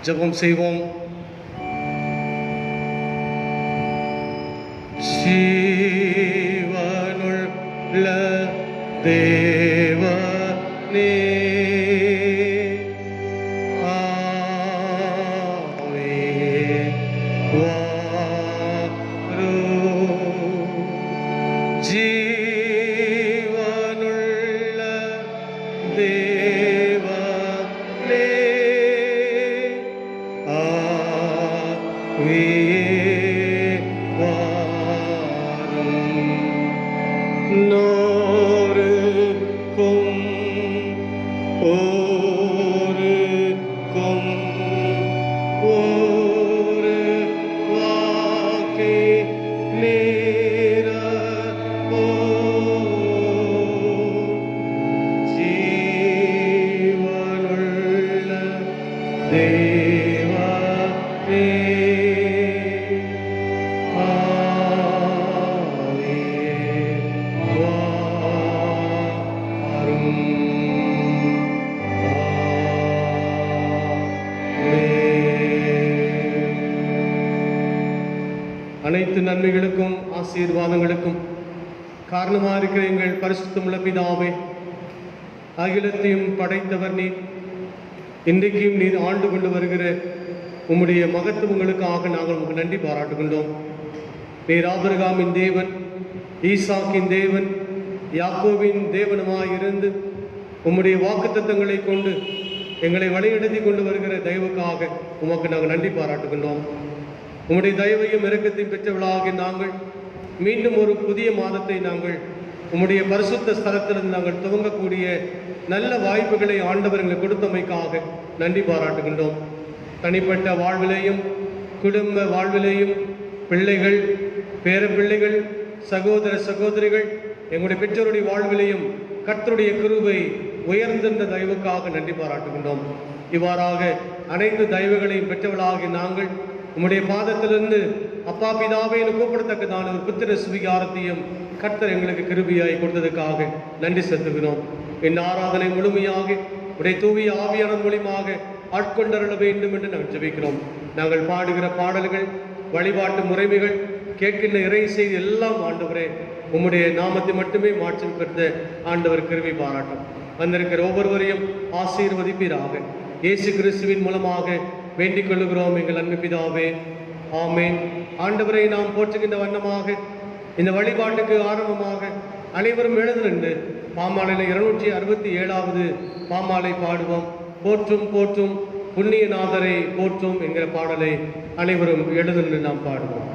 ஜெபம் செய்வோம். ஜீவனுள்ள தேவனே, அனைத்து நன்மைகளுக்கும் ஆசீர்வாதங்களுக்கும் காரணமாக இருக்கிற எங்கள் பரிசுத்தமுள்ள பிதாவே, அகிலத்தையும் படைத்தவர் நீர். இன்றைக்கும் நீர் ஆண்டு கொண்டு வருகிற உம்முடைய மகத்துவங்களுக்காக நாங்கள் உங்களுக்கு நன்றி பாராட்டுகின்றோம். நீர் ஆபிரகாமின் தேவன், ஈசாக்கின் தேவன், யாக்கோவின் தேவனுமாயிருந்து உம்முடைய வாக்குத்தத்தங்களை கொண்டு எங்களை வழிநடத்தி கொண்டு வருகிற தயவுக்காக உமக்கு நாங்கள் நன்றி பாராட்டுகின்றோம். உம்முடைய தயவையும் இரக்கத்தையும் பெற்றவர்களாக நாங்கள் மீண்டும் ஒரு புதிய மாதத்தை நாங்கள் உம்முடைய பரிசுத்த ஸ்தலத்திலிருந்து நாங்கள் துவங்கக்கூடிய நல்ல வாய்ப்புகளை ஆண்டவர் எங்களுக்கு கொடுத்தமைக்காக நன்றி பாராட்டுகின்றோம். தனிப்பட்ட வாழ்விலேயும் குடும்ப வாழ்விலேயும் பிள்ளைகள், பேரப்பிள்ளைகள், சகோதர சகோதரிகள், எங்களுடைய பெற்றோருடைய வாழ்விலேயும் கர்த்தருடைய கிருபை உயர்ந்திருந்த தயவுக்காக நன்றி பாராட்டுகின்றோம். இவ்வாறாக அனைத்து தயவுகளையும் பெற்றவர்களாக நாங்கள் உம்முடைய பாதத்திலிருந்து அப்பா பிதாவை கூப்பிடத்தக்கதான ஒரு புத்திர சுவிகாரத்தையும் கர்த்தர் எங்களுக்கு கிருபையாய் கொடுத்ததுக்காக நன்றி செலுத்துகிறோம். இந்த ஆராதனை முழுமையாக உடைய தூவிய ஆவியான மூலியமாக ஆட்கொண்டருள வேண்டும் என்று நாங்கள் ஜெபிக்கிறோம். நாங்கள் பாடுகிற பாடல்கள், வழிபாட்டு முறைமைகள், கேட்கின்ற இறை செய்தி எல்லாம் ஆண்டவரே உம்முடைய நாமத்தை மட்டுமே மாற்றி பெற்ற ஆண்டவர் கிருபை பாராட்டும். வந்திருக்கிற ஒவ்வொருவரையும் ஆசீர்வதிப்பீராக. இயேசு கிறிஸ்துவின் மூலமாக வேண்டிக் கொள்ளுகிறோம் எங்கள் அன்பு பிதாவே, ஆமேன். ஆண்டவரை நாம் போற்றுகின்ற வண்ணமாக இந்த வழிபாட்டுக்கு ஆரம்பமாக அனைவரும் எழுந்து நின்று பாமாலையில் 267வது பாமாலை பாடுவோம். போற்றும் போற்றும் புண்ணியநாதரை போற்றும் என்கிற பாடலை அனைவரும் எழுந்து நின்று நாம் பாடுவோம்.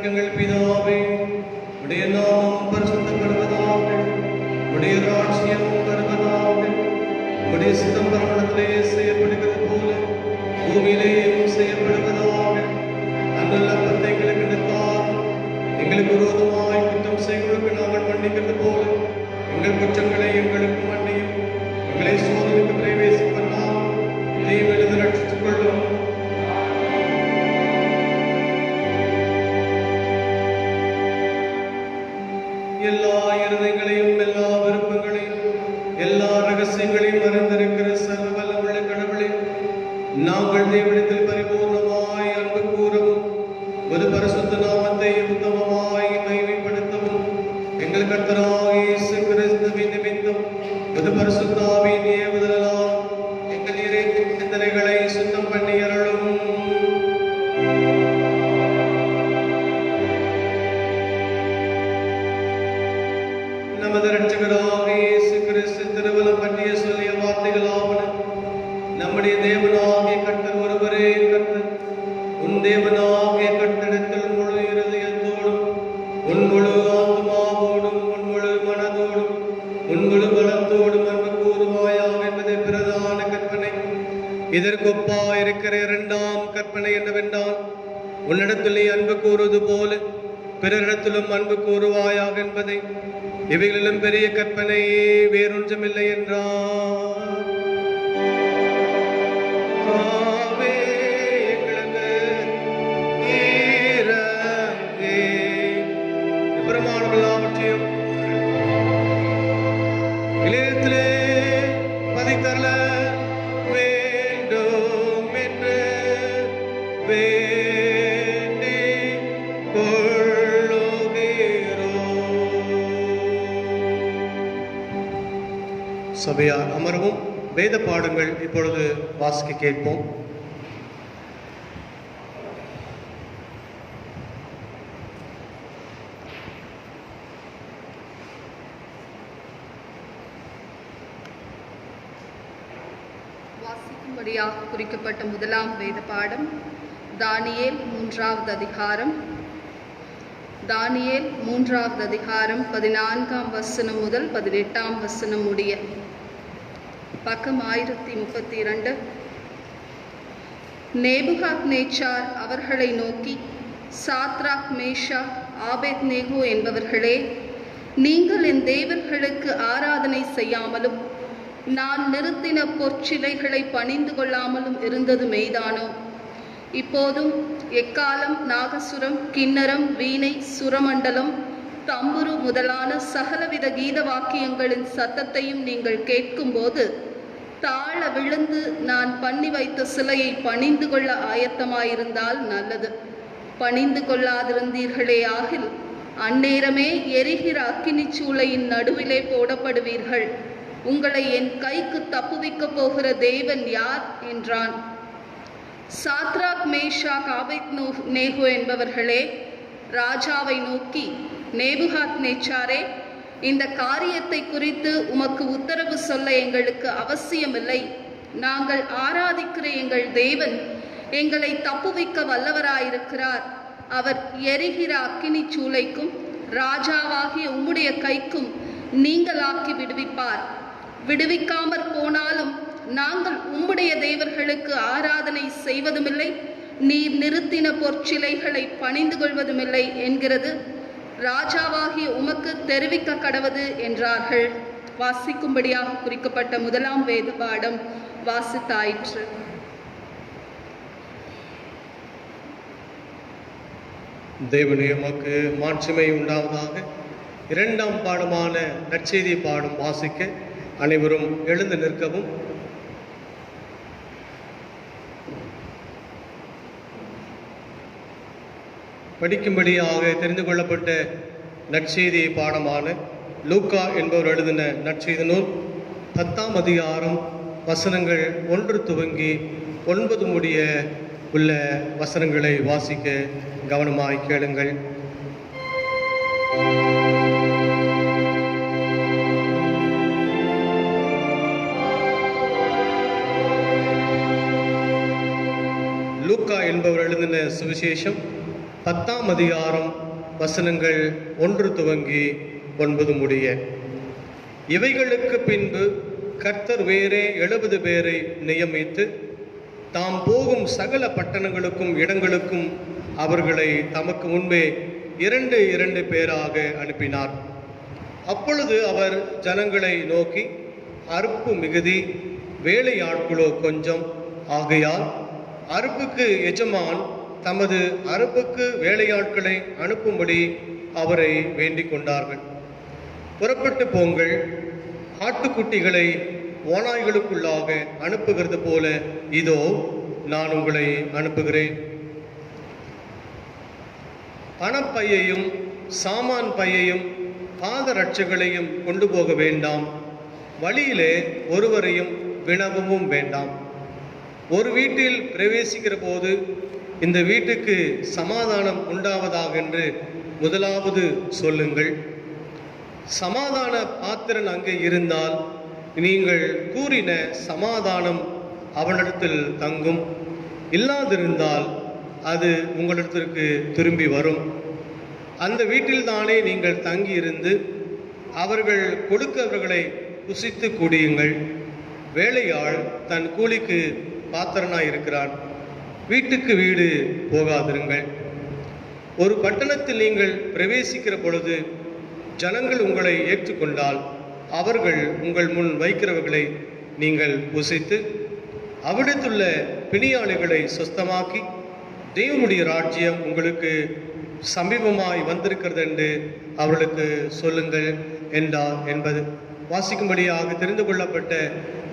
எங்கள் பிதாவே, உடைய நாமம் பரிசுத்தப்படுவதாக, உடைய ராஜ்யம் வருவதாக, உடைய சித்தம் பரமண்டலத்திலே செய்யப்படுகிறது போல பூமியிலேயும் செய்யப்படுவதாக. நல்ல அப்பத்தை எங்களுக்கு நினைத்தார், எங்களுக்கு விரோதமாய் குற்றம் செய்களுக்கு நாங்கள் மன்னிக்கிறது போல எங்கள் குற்றங்களை எங்களுக்கு மன்னியும். எங்களை சோதனைக்கு பிரவேசிப்பதால் தீமையிலிருந்து ரட்சித்துக் கொள்ளும். எல்லா இருதயங்களையும் எல்லா விருப்பங்களையும் எல்லா ரகசியங்களையும் அறிந்திருக்கிற சர்வ வல்லமுள்ள கடவுளே, நாங்கள் தேவனிடத்தில் பரிபூர்ணமாய் அன்பு கூறவும் ஒரு பரிசுத்த நாமத்தை உத்தமமாய் மகிமைப்படுத்தவும் எங்கள் கர்த்தராகிய இயேசு கிறிஸ்துவின் நிமித்தம் ஒரு பரிசுத்த ஆவியின் ஏவுதலால் எங்கள் இறை சிந்தனைகளை சுத்தம் பண்ணி அருளும். நமது இரட்சகராகிய இயேசு கிறிஸ்து திருவலம் பற்றிய சொல்லிய வார்த்தைகளாவன: நம்முடைய தேவனாகிய கர்த்தர் ஒருவரே கர்த்தர். உன் தேவனாகிய கர்த்தரிடத்தில் முழு இருதயத்தோடும் உன் முழு ஆத்மாவோடும் உன் முழு மனதோடும் உன் முழு பலத்தோடும் அன்பு கூறுவாயாக என்பது பிரதான கற்பனை. இதற்கொப்பா இருக்கிற இரண்டாம் கற்பனை என்னவென்றால், உன்னிடத்தில் நீ அன்பு கூறுவது போல பிறரிடத்திலும் அன்பு கூறுவாயாக என்பதை. இவைகளிலும் பெரிய கற்பனை வேறொன்றுமில்லை என்றார். பிரமாணமெல்லாவற்றையும் இளையத்திலே பதித்தரல வேண்டும் என்று வேண்டி கொள்ளுகிறோம். சபையார் அமரவும். வேத பாடங்கள் இப்பொழுது வாசிக்க கேட்போம். வாசிக்கும்படியாக குறிக்கப்பட்ட முதலாம் வேத பாடம் தானியேல் 3வது அதிகாரம். தானியேல் 3வது அதிகாரம் 14ஆம் வசனம் முதல் 18ஆம் வசனம் முடிய. பக்கம் 1032. நேபுகாத்நேச்சார் அவர்களை நோக்கி, சாத்ராக், மேஷாக், ஆபேத்நேகோ என்பவர்களே, நீங்கள் என் தேவர்களுக்கு ஆராதனை செய்யாமலும் நான் நிறுத்தின பொற்சிலைகளை பணிந்து கொள்ளாமலும் இருந்தது மெய்தானோ? இப்போதும் எக்காலம், நாகசுரம், கிண்ணரம், வீணை, சுரமண்டலம், தம்புரு முதலான சகலவித கீத வாக்கியங்களின் சத்தத்தையும் நீங்கள் கேட்கும்போது தாழ விழுந்து நான் பண்ணி வைத்த சிலையை பணிந்து கொள்ள ஆயத்தமாயிருந்தால் நல்லது. பணிந்து கொள்ளாதிருந்தீர்களே ஆகில் அந்நேரமே எரிகிற அக்கினி சூளையின் நடுவிலே போடப்படுவீர்கள். உங்களை என் கைக்கு தப்புவிக்க போகிற தேவன் யார் என்றான். சாத்ராக், மேஷாக், ஆபேத்நேகோ என்பவர்களே ராஜாவை நோக்கி, நேபுகாத்நேச்சாரே, இந்த காரியத்தை குறித்து உமக்கு உத்தரவு சொல்ல எங்களுக்கு அவசியமில்லை. நாங்கள் ஆராதிக்கிற எங்கள் தேவன் எங்களை தப்புவிக்க வல்லவராயிருக்கிறார். அவர் எரிகிற அக்கினி சூளைக்கும் ராஜாவாகிய உம்முடைய கைக்கும் நீங்களாக்கி விடுவிப்பார். விடுவிக்காமற் போனாலும் நாங்கள் உம்முடைய தேவர்களுக்கு ஆராதனை செய்வதுமில்லை, நீர் நிறுத்தின பொற்சிலைகளை பணிந்து கொள்வதுமில்லை என்கிறது ராஜாவாகிய உமக்கு தெரிவிக்க கடவது என்றார்கள். வாசிக்கும்படியாக குறிக்கப்பட்ட முதலாம் வேத பாடம் வாசித்தாயிற்று. தேவனே உமக்கு மாட்சிமை உண்டாவதாக. இரண்டாம் பாடமான நற்செய்தி பாடம் வாசிக்க அனைவரும் எழுந்து நிற்கவும். படிக்கும்படியாக தெரிந்து கொள்ளப்பட்ட நற்செய்தி பாடமான லூக்கா என்பவர் எழுதின நற்செய்தி நூல் 10ஆம் அதிகாரம் வசனங்கள் 1 துவங்கி 9 முடிய உள்ள வசனங்களை வாசிக்க கவனமாய் கேளுங்கள். லூக்கா என்பவர் எழுதின சுவிசேஷம் 10ஆம் அதிகாரம் வசனங்கள் 1 துவங்கி 9 முடிய. இவைகளுக்கு பின்பு கர்த்தர் வேறே 70 பேரை நியமித்து தாம் போகும் சகல பட்டணங்களுக்கும் இடங்களுக்கும் அவர்களை தமக்கு முன்பே 2 பேராக அனுப்பினார். அப்பொழுது அவர் ஜனங்களை நோக்கி, அறுப்பு மிகுதி, வேலையாட்களோ கொஞ்சம் ஆகையால் அறுப்புக்கு எஜமான் தமது அறுப்புக்கு வேலையாட்களை அனுப்பும்படி அவரை வேண்டிக் கொண்டார்கள். புறப்பட்டு போங்கள், ஆட்டுக்குட்டிகளை ஓநாய்களுக்குள்ளாக அனுப்புகிறது போல இதோ நான் உங்களை அனுப்புகிறேன். பணப்பையையும் சாமான் பையையும் பாதரட்சைகளையும் கொண்டு போக வேண்டாம். வழியிலே ஒருவரையும் வினவவும் வேண்டாம். ஒரு வீட்டில் பிரவேசிக்கிற போது இந்த வீட்டுக்கு சமாதானம் உண்டாவதாக என்று முதலாவது சொல்லுங்கள். சமாதான பாத்திரன் அங்கே இருந்தால் நீங்கள் கூறின சமாதானம் அவனிடத்தில் தங்கும். இல்லாதிருந்தால் அது உங்களிடத்திற்கு திரும்பி வரும். அந்த வீட்டில்தானே நீங்கள் தங்கியிருந்து அவர்கள் கொடுக்கவர்களை புசித்து குடியுங்கள். வேலையாள் தன் கூலிக்கு பாத்திரனாயிருக்கிறான். வீட்டுக்கு வீடு போகாதிருங்கள். ஒரு பட்டணத்தில் நீங்கள் பிரவேசிக்கிற பொழுது ஜனங்கள் உங்களை ஏற்றுக்கொண்டால் அவர்கள் உங்கள் முன் வைக்கிறவர்களை நீங்கள் புசித்து அவிடத்துள்ள பிணியாளிகளை சொஸ்தமாக்கி தேவனுடைய ராஜ்யம் உங்களுக்கு சமீபமாய் வந்திருக்கிறது என்று அவர்களுக்கு சொல்லுங்கள் என்றார் என்பது வாசிக்கும்படியாக தெரிந்து கொள்ளப்பட்ட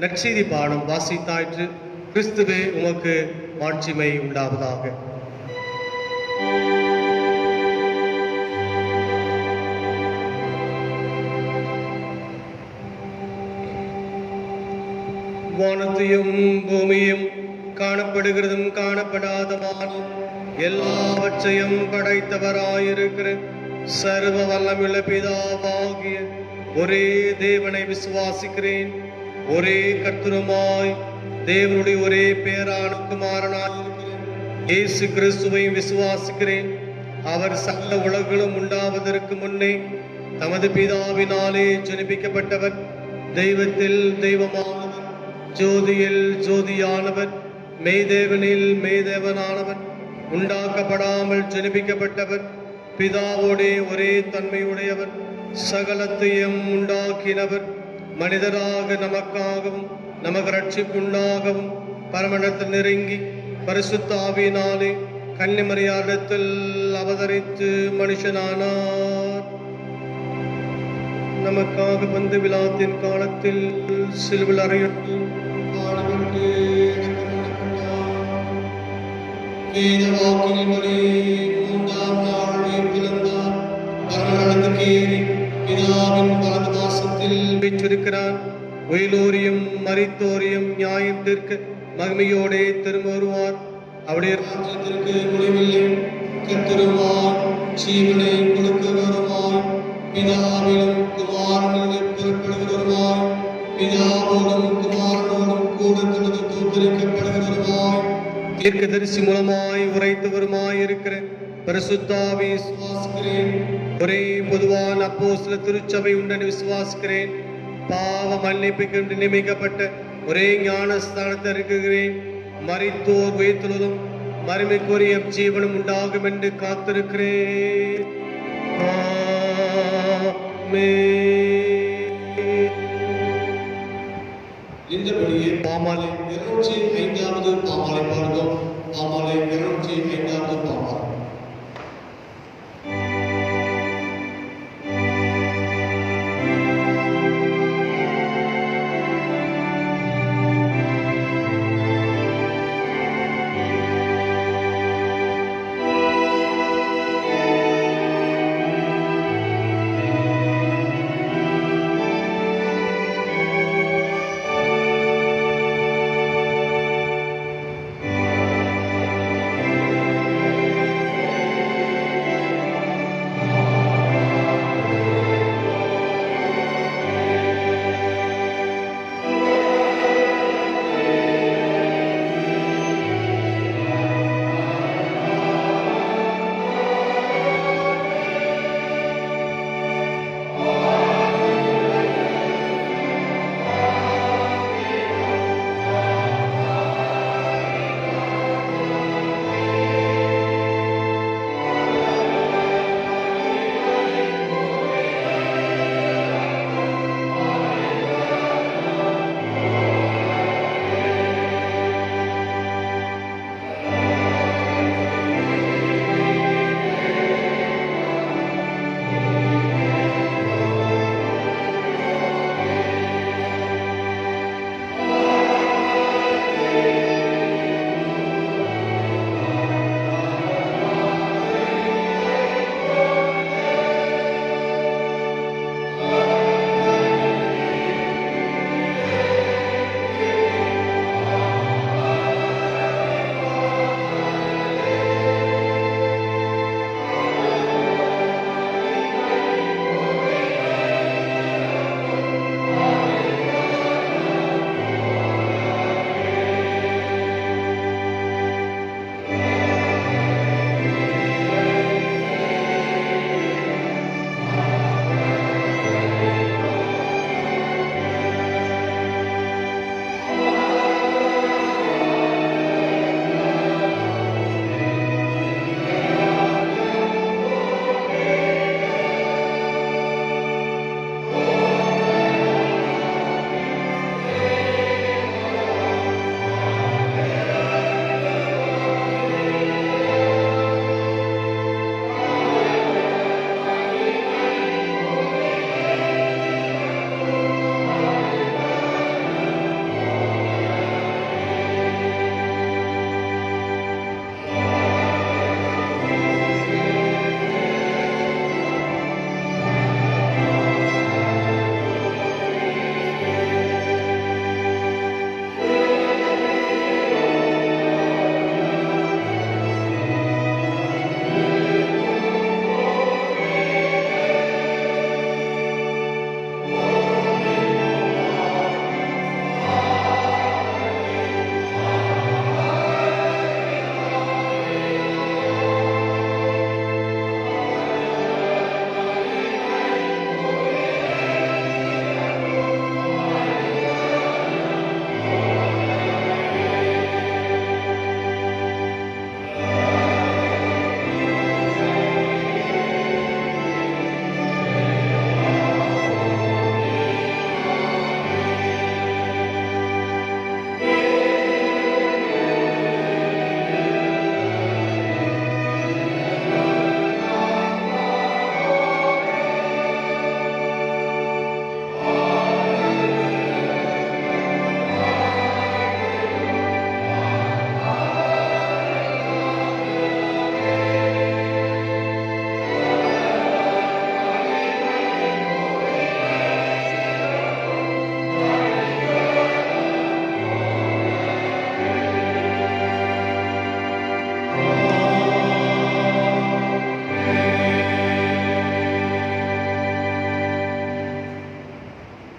நற்செய்தி பாடம் வாசித்தாயிற்று. கிறிஸ்துவே உமக்கு மாட்சிமை உண்டாவதாக. வானத்தையும் பூமியும் காணப்படுகிறதும் காணப்படாதவானும் எல்லாவற்றையும் படைத்தவராயிருக்கிற சர்வ வல்லமுள்ள பிதாவாகிய ஒரே தேவனை விசுவாசிக்கிறேன். ஒரே கர்த்தருமாய் தேவனுடைய ஒரே பேரான குமாரனாயிருக்கிற இயேசு கிறிஸ்துவை விசுவாசிக்கிறேன். அவர் சகல உலகளும் உண்டாவதற்கு முன்னே தமது பிதாவினாலே ஜனிப்பிக்கப்பட்டவர், தெய்வத்தில் தெய்வமானவர், ஜோதியில் ஜோதியானவர், மெய்தேவனில் மெய்தேவனானவர், உண்டாக்கப்படாமல் ஜனிப்பிக்கப்பட்டவர், பிதாவோடே ஒரே தன்மையுடையவர், சகலத்தையும் உண்டாக்கினவர், மனிதராக நமக்காகவும் நமக்கு ரட்சிப்புண்டாகவும் பரமண்டத்தில் நெருங்கி பரிசுத்த ஆவியினாலே கன்னிமரியாரிடத்தில் அவதரித்து மனுஷனானார். நமக்காக பந்து விழாத்தின் காலத்தில் சிலுவில் அறையிட்டு மூன்றாம் நாள் பிறந்தார். பிதாவின் வலது பாசத்தில் பெற்றிருக்கிறார். உயிலோரியும் மரித்தோரியும் நியாயம் தீர்க்க மகிமையோடே திரும்ப வருவார். அவருடைய ராஜ்யத்திற்கு முடிவில்லை. கர்த்தருமாய் ஜீவனை கொடுக்கிறவருமாய் பிதாவிலும் குமாரனிலும் புறப்படுகிறவருமாய் பிதாவோடும் குமாரனோடும் கூட தனது தோற்கடிக்கப்படுகிறவருமாய் தீர்க்கதரிசி மூலமாய் உரைத்தவருமாய் இருக்கிற பரிசுத்த ஆவியை விசுவாசிக்கிறேன். ஒரே பொதுவான அப்போஸ்தல திருச்சபை உண்டென்று விசுவாசிக்கிறேன். பாவ மன்னிப்புக்கு நியமிக்கப்பட்ட ஒரே ஞானஸ்தானத்தை இருக்கிறேன். மரித்தோர் உயிர்த்தெழுதலும் மறுமைக்குரிய ஜீவனும் உண்டாகும் என்று காத்திருக்கிறேன். இந்தபடியே பாமாலை 205வது பாமாலை பாடுவோம். பாமாலை 205வது பாமாலை.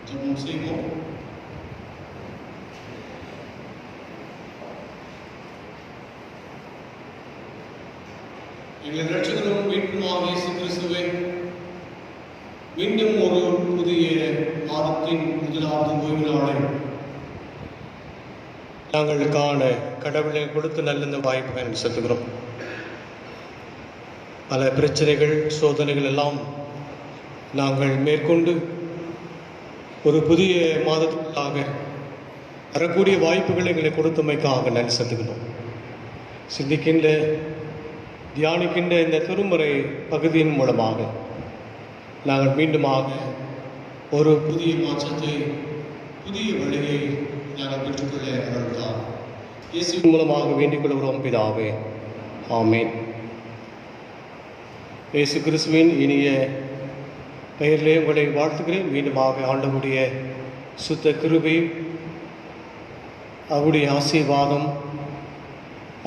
ஜெபம் செய்வோம். எங்கள் இரட்சகரும் மீட்புமாக இயேசு கிறிஸ்துவே, மீண்டும் ஒரு புதிய மாதத்தின் முதலாவது ஓய்வு நாளை நாங்கள் காண கடவுளை கொடுத்து நல்ல வாய்ப்பை செலுத்துகிறோம். பல பிரச்சனைகள், சோதனைகள் எல்லாம் நாங்கள் மேற்கொண்டு ஒரு புதிய மாதத்துக்காக வரக்கூடிய வாய்ப்புகளை எங்களை கொடுத்தமைக்காக நன்றி செலுத்துகிறோம். சிந்திக்கின்ற தியானிக்கின்ற இந்த திருமுறை பகுதியின் மூலமாக நாங்கள் மீண்டுமாக ஒரு புதிய மாற்றத்தை, புதிய வழியை நாங்கள் பெற்றுக்கொள்ள அருள்தார். இயேசுவின் மூலமாக வேண்டிக் கொள்கிறோம் பிதாவே, ஆமென். இயேசு கிறிஸ்துவின் இனிய பெயரிலே உங்களை வாழ்த்துகிறேன். மீண்டுமாக ஆண்டவருடைய சுத்த கிருபை, அவருடைய ஆசீர்வாதம்,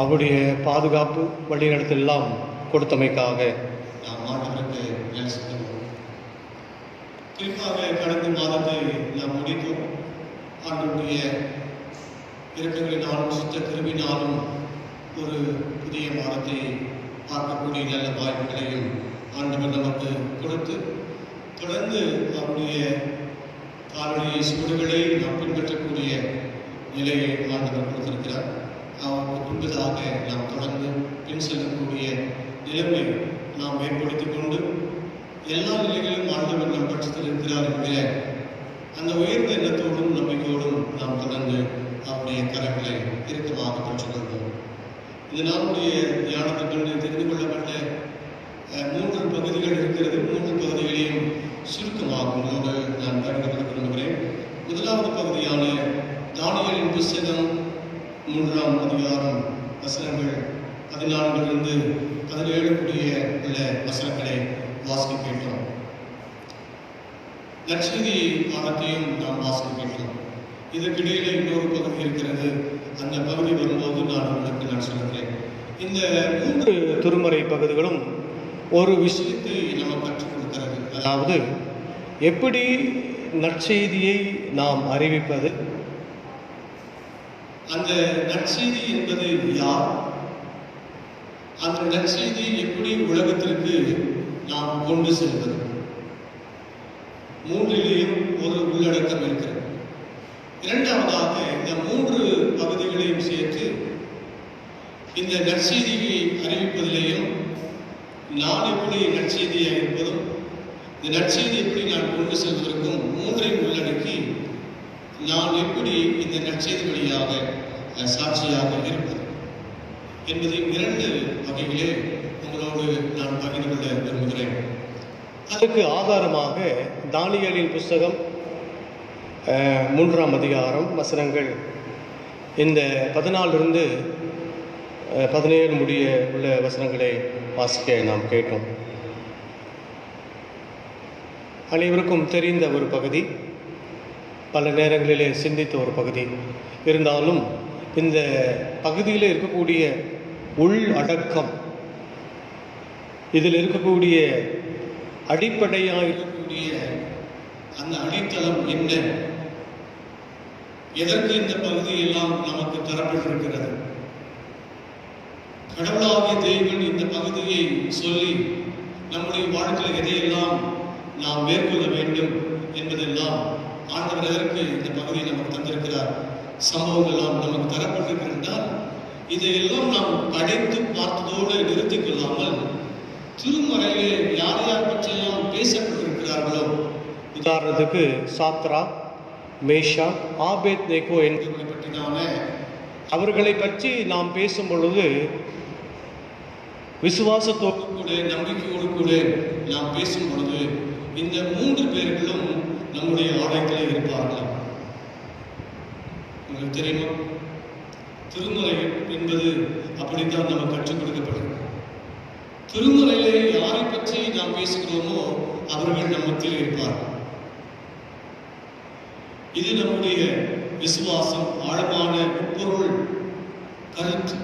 அவருடைய பாதுகாப்பு, வழிநடத்தல் எல்லாம் கொடுத்தமைக்காக நாம் ஆண்டவருக்கு நன்றி செலுத்துகிறோம். குறிப்பாக கடந்த மாதத்தை நாம் முடித்தோம். ஆண்டவருடைய இரக்கங்களினாலும் சுத்த கிருபினாலும் ஒரு புதிய மாதத்தை பார்க்கக்கூடிய நல்ல வாய்ப்புகளையும் ஆண்டவர் நமக்கு கொடுத்து தொடர்ந்து அவருடைய காலடைய சுவடுகளை நாம் பின்பற்றக்கூடிய நிலையை ஆண்டவர் கொடுத்திருக்கிறார். அவருக்கு பின்பதாக நாம் தொடர்ந்து பின் செல்லக்கூடிய நிலைமை நாம் ஏற்படுத்திக் கொண்டு எல்லா நிலைகளிலும் ஆண்டவர் நம் பட்சத்தில் இருக்கிறார் என்கிற அந்த உயர்ந்த எண்ணத்தோடும் நம்பிக்கையோடும் நாம் தொடர்ந்து அவருடைய கரங்களை இறுக்கமாக பெற்றுக்கொள்வோம். இது நம்முடைய தியானத்தை கண்டு தெரிந்து கொள்ளப்பட்ட 3 பகுதிகள் இருக்கிறது. 3 பகுதிகளையும் சுருக்கமாக உங்களோடு நான் பகிர்ந்து விரும்புகிறேன். முதலாவது பகுதியான தானியேலின் புத்தகம் 3ஆம் அதிகாரம் வசனங்கள் 14 17 கூடிய உள்ள வசனங்களை வாசிக்க கேட்டோம். நற்செய்தி பாடத்தையும் நாம் வாசிக்க கேட்டோம். இதற்கிடையில இன்னொரு பகுதி இருக்கிறது. அந்த பகுதி வரும்போது நான் சொல்கிறேன். இந்த 3 திருமறை பகுதிகளும் ஒரு விஷயத்தை நமக்கு கற்றுக் கொடுக்கிறது. அதாவது எப்படி நற்செய்தியை நாம் அறிவிப்பது, அந்த நற்செய்தி என்பது யார், அந்த நற்செய்தி எப்படி உலகத்திற்கு நாம் கொண்டு செல்வது, 3லேயும் ஒரு உள்ளடக்கம் இருக்கிறது. இரண்டாவதாக இந்த 3 பகுதிகளையும் சேர்த்து இந்த நற்செய்தியை அறிவிப்பதிலேயும் நான் எப்படி நற்செய்தியாக இருப்பதும் இந்த நற்செய்தி எப்படி நான் கொண்டு செல்வதற்கும் 3ஐயும் உள்ளடக்கி நான் எப்படி இந்த நற்செய்தி வழியாக சாட்சியாக இருப்பது என்பதை 2 வகைகளே உங்களோடு நான் பகிர்ந்து கொள்ள விரும்புகிறேன். அதற்கு ஆதாரமாக தானியேலின் புத்தகம் 3ஆம் அதிகாரம் வசனங்கள் இந்த 14 17 முடிய உள்ள வசனங்களை வாசிக்க நாம் கேட்டோம். அனைவருக்கும் தெரிந்த ஒரு பகுதி, பல நேரங்களிலே சிந்தித்த ஒரு பகுதி. இருந்தாலும் இந்த பகுதியில் இருக்கக்கூடிய உள் அடக்கம், இதில் இருக்கக்கூடிய அடிப்படையாக இருக்கக்கூடிய அந்த அடித்தளம் என்ன, எதற்கு இந்த பகுதி எல்லாம் நமக்கு தரப்பட்டிருக்கிறது, கடவுளாகிய தேவன் இந்த பகுதியை சொல்லி நம்முடைய வாழ்க்கையில் எதையெல்லாம் நாம் மேற்கொள்ள வேண்டும் என்பதெல்லாம் ஆண்டவர் எதற்கு இந்த பகுதியை நமக்கு தந்திருக்கிறார், சம்பவங்கள்லாம் நமக்கு தரப்பட்டிருக்கிறால் இதையெல்லாம் நாம் படித்து பார்த்ததோடு நிறுத்திக் கொள்ளாமல் திருமறையிலே யார் யார் பற்றியெல்லாம் பேசப்பட்டிருக்கிறார்களோ, உதாரணத்துக்கு சாத்ரா, மேஷா, ஆபேத் நேகோ என்பவர்களை பற்றினால அவர்களை பற்றி நாம் பேசும் பொழுது விசுவாசத்தோடு கூட நம்பிக்கையோடு கூட நாம் பேசும் பொழுது இந்த 3 பேர்களும் நம்முடைய ஆலயத்தில் இருப்பார்கள். உங்களுக்கு தெரியுமா, திருமறை என்பது அப்படித்தான் நமக்கு கற்றுக் கொடுக்கப்படும். திருமறையிலே யாரை பற்றி நாம் பேசுகிறோமோ அவர்கள் நம் மத்தியில் இருப்பார்கள். இது நம்முடைய விசுவாசம், ஆழமான பொருள், கருத்து.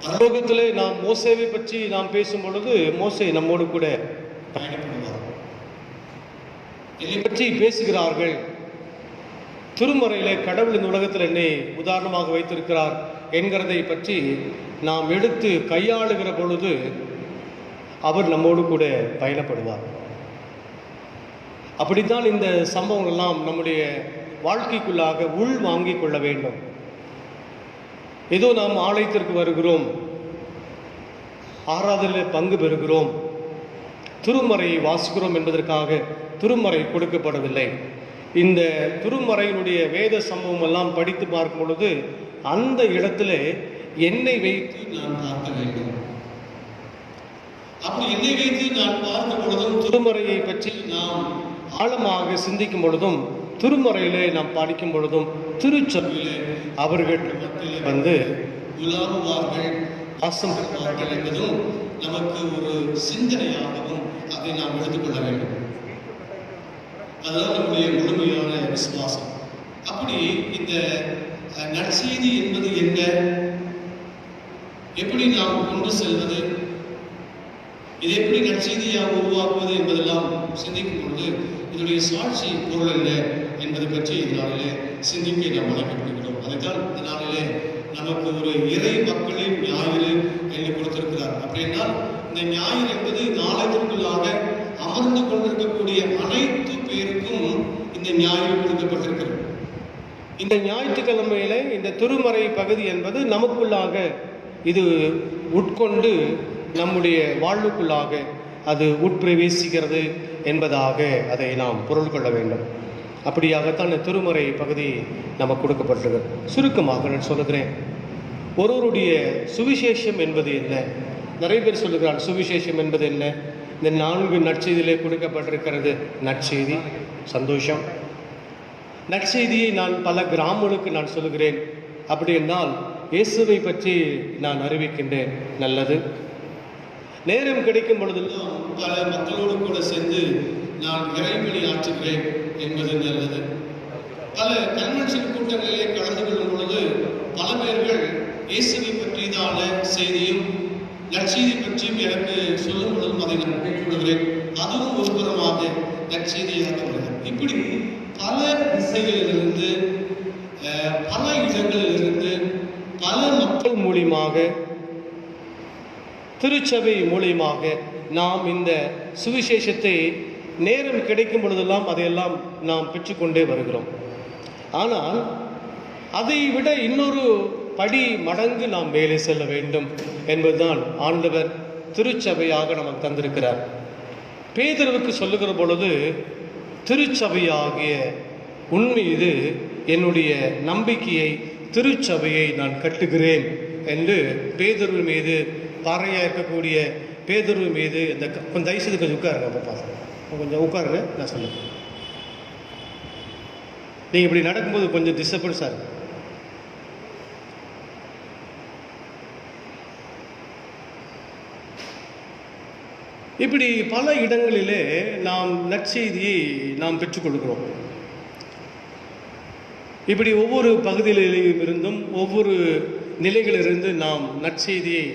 பரலோகத்திலே நாம் மோசேவை பற்றி நாம் பேசும் பொழுது மோசே நம்மோடு கூட பயணப்படுவார். என்னை பற்றி பேசுகிறார்கள். திருமறையிலே கடவுள் இந்த உலகத்தில் என்னை உதாரணமாக வைத்திருக்கிறார் என்கிறதை பற்றி நாம் எடுத்து கையாளுகிற பொழுது அவர் நம்மோடு கூட பயணப்படுவார். அப்படித்தான் இந்த சம்பவங்கள் எல்லாம் நம்முடைய வாழ்க்கைக்குள்ளாக உள் வாங்கிக் கொள்ள வேண்டும். ஏதோ நாம் ஆலயத்திற்கு வருகிறோம், ஆராதனையில் பங்கு பெறுகிறோம், திருமறையை வாசிக்கிறோம் என்பதற்காக திருமறை கொடுக்கப்படவில்லை. இந்த திருமறையினுடைய வேத சம்பவம் எல்லாம் படித்து பார்க்கும் பொழுது அந்த இடத்துல எண்ணெய் வைத்து நான் பார்க்க வேண்டும். அப்படி எண்ணெய் வைத்து நான் பார்க்கும் பொழுதும் திருமறையை பற்றி நாம் ஆழமாக சிந்திக்கும் பொழுதும் திருமறையிலே நாம் படிக்கும் பொழுதும் திருச்சபையிலே அவர்கள் வந்து உலாவுவார்கள், வாசம் பெறுவார்கள் என்பதும் நமக்கு ஒரு சிந்தனையாகவும் அதை நாம் எடுத்துக்கொள்ள வேண்டும். அதுதான் நம்முடைய முழுமையான விசுவாசம். அப்படி இந்த நற்செய்தி என்பது என்ன, எப்படி நாம் கொண்டு செல்வது, இதை எப்படி நற்செய்தியாக உருவாக்குவது என்பதெல்லாம் சிந்திக்கும் பொழுது இதனுடைய சாட்சி பொருள் என்ன என்பதை பற்றி இதனாலே சிந்திக்க நாம் அழைக்கப்படுகிறோம். அதைத்தான் இதனாலே நமக்கு ஒரு இறை மக்களின் ஞாயிறு என்று கொடுத்திருக்கிறார். அப்படின்னால் இந்த ஞாயிறு என்பது நாளத்திற்குள்ளாக அமர்ந்து கொண்டிருக்கக்கூடிய அனைத்து பேருக்கும் இந்த ஞாயிறு கொடுக்கப்பட்டிருக்கிறது. இந்த ஞாயிற்றுக்கிழமையில இந்த திருமறை பகுதி என்பது நமக்குள்ளாக இது உட்கொண்டு நம்முடைய வாழ்வுக்குள்ளாக அது உட்பிரவேசிக்கிறது என்பதாக அதை நாம் பொருள் கொள்ள வேண்டும். அப்படியாகத்தான் இந்த திருமறை பகுதி நமக்கு கொடுக்கப்பட்டிருக்கிறது. சுருக்கமாக நான் சொல்லுகிறேன், ஒருவருடைய சுவிசேஷம் என்பது என்ன? நிறைய பேர் சொல்லுகிறார் சுவிசேஷம் என்பது என்ன? இந்த 4 நற்செய்தியிலே கொடுக்கப்பட்டிருக்கிறது. நற்செய்தி, சந்தோஷம். நற்செய்தியை நான் பல கிராமங்களுக்கு நான் சொல்லுகிறேன். அப்படி என்றால் இயேசுவை பற்றி நான் அறிவிக்கின்றேன், நல்லது. நேரம் கிடைக்கும் பொழுதெல்லாம் பல மக்களோடு கூட சேர்ந்து நான் இறைபலி ஆற்றுகிறேன் என்பது நல்லது. பல கன்வென்ஷன் கூட்டங்களிலே கலந்து கொள்ளும் பொழுது பல பேர்கள் இயேசுவை பற்றியதான செய்தியும் நற்செய்தி பற்றியும் எனக்கு சொல்லும் பொழுதும் அதை நான் கேட்டுக்கொள்கிறேன். அதுவும் ஒரு புறமாக நற்செய்தியாக வருகிறது. இப்படி பல திசைகளிலிருந்து பல இடங்களிலிருந்து பல மக்கள் மூலியமாக திருச்சபை மூலியமாக நாம் இந்த சுவிசேஷத்தை நேரம் கிடைக்கும் பொழுதெல்லாம் அதையெல்லாம் நாம் பெற்றுக்கொண்டே வருகிறோம். ஆனால் அதை விட இன்னொரு படி மடங்கு நாம் மேலே செல்ல வேண்டும் என்பதுதான் ஆண்டவர் திருச்சபையாக நமக்கு தந்திருக்கிறார். பேதுருவுக்கு சொல்லுகிற பொழுது திருச்சபையாகிய உன்மீது என்னுடைய நம்பிக்கையை, திருச்சபையை நான் கட்டுகிறேன் என்று பேதுரு மீது, பாறையாக இருக்கக்கூடிய பேதுரு மீது இந்த கொஞ்சம் தயவுசெய்து கொஞ்சம் உட்காருங்க, அப்போ கொஞ்சம் உட்காருங்க, நான் சொல்லுவேன். நீங்கள் இப்படி நடக்கும்போது கொஞ்சம் டிஸ்டர்பன்ஸாக இருக்கு. இப்படி பல இடங்களிலே நாம் நற்செய்தியை நாம் பெற்றுக்கொள்கிறோம். இப்படி ஒவ்வொரு பகுதியிலும் இருந்தும் ஒவ்வொரு நிலைகளிலிருந்து நாம் நற்செய்தியை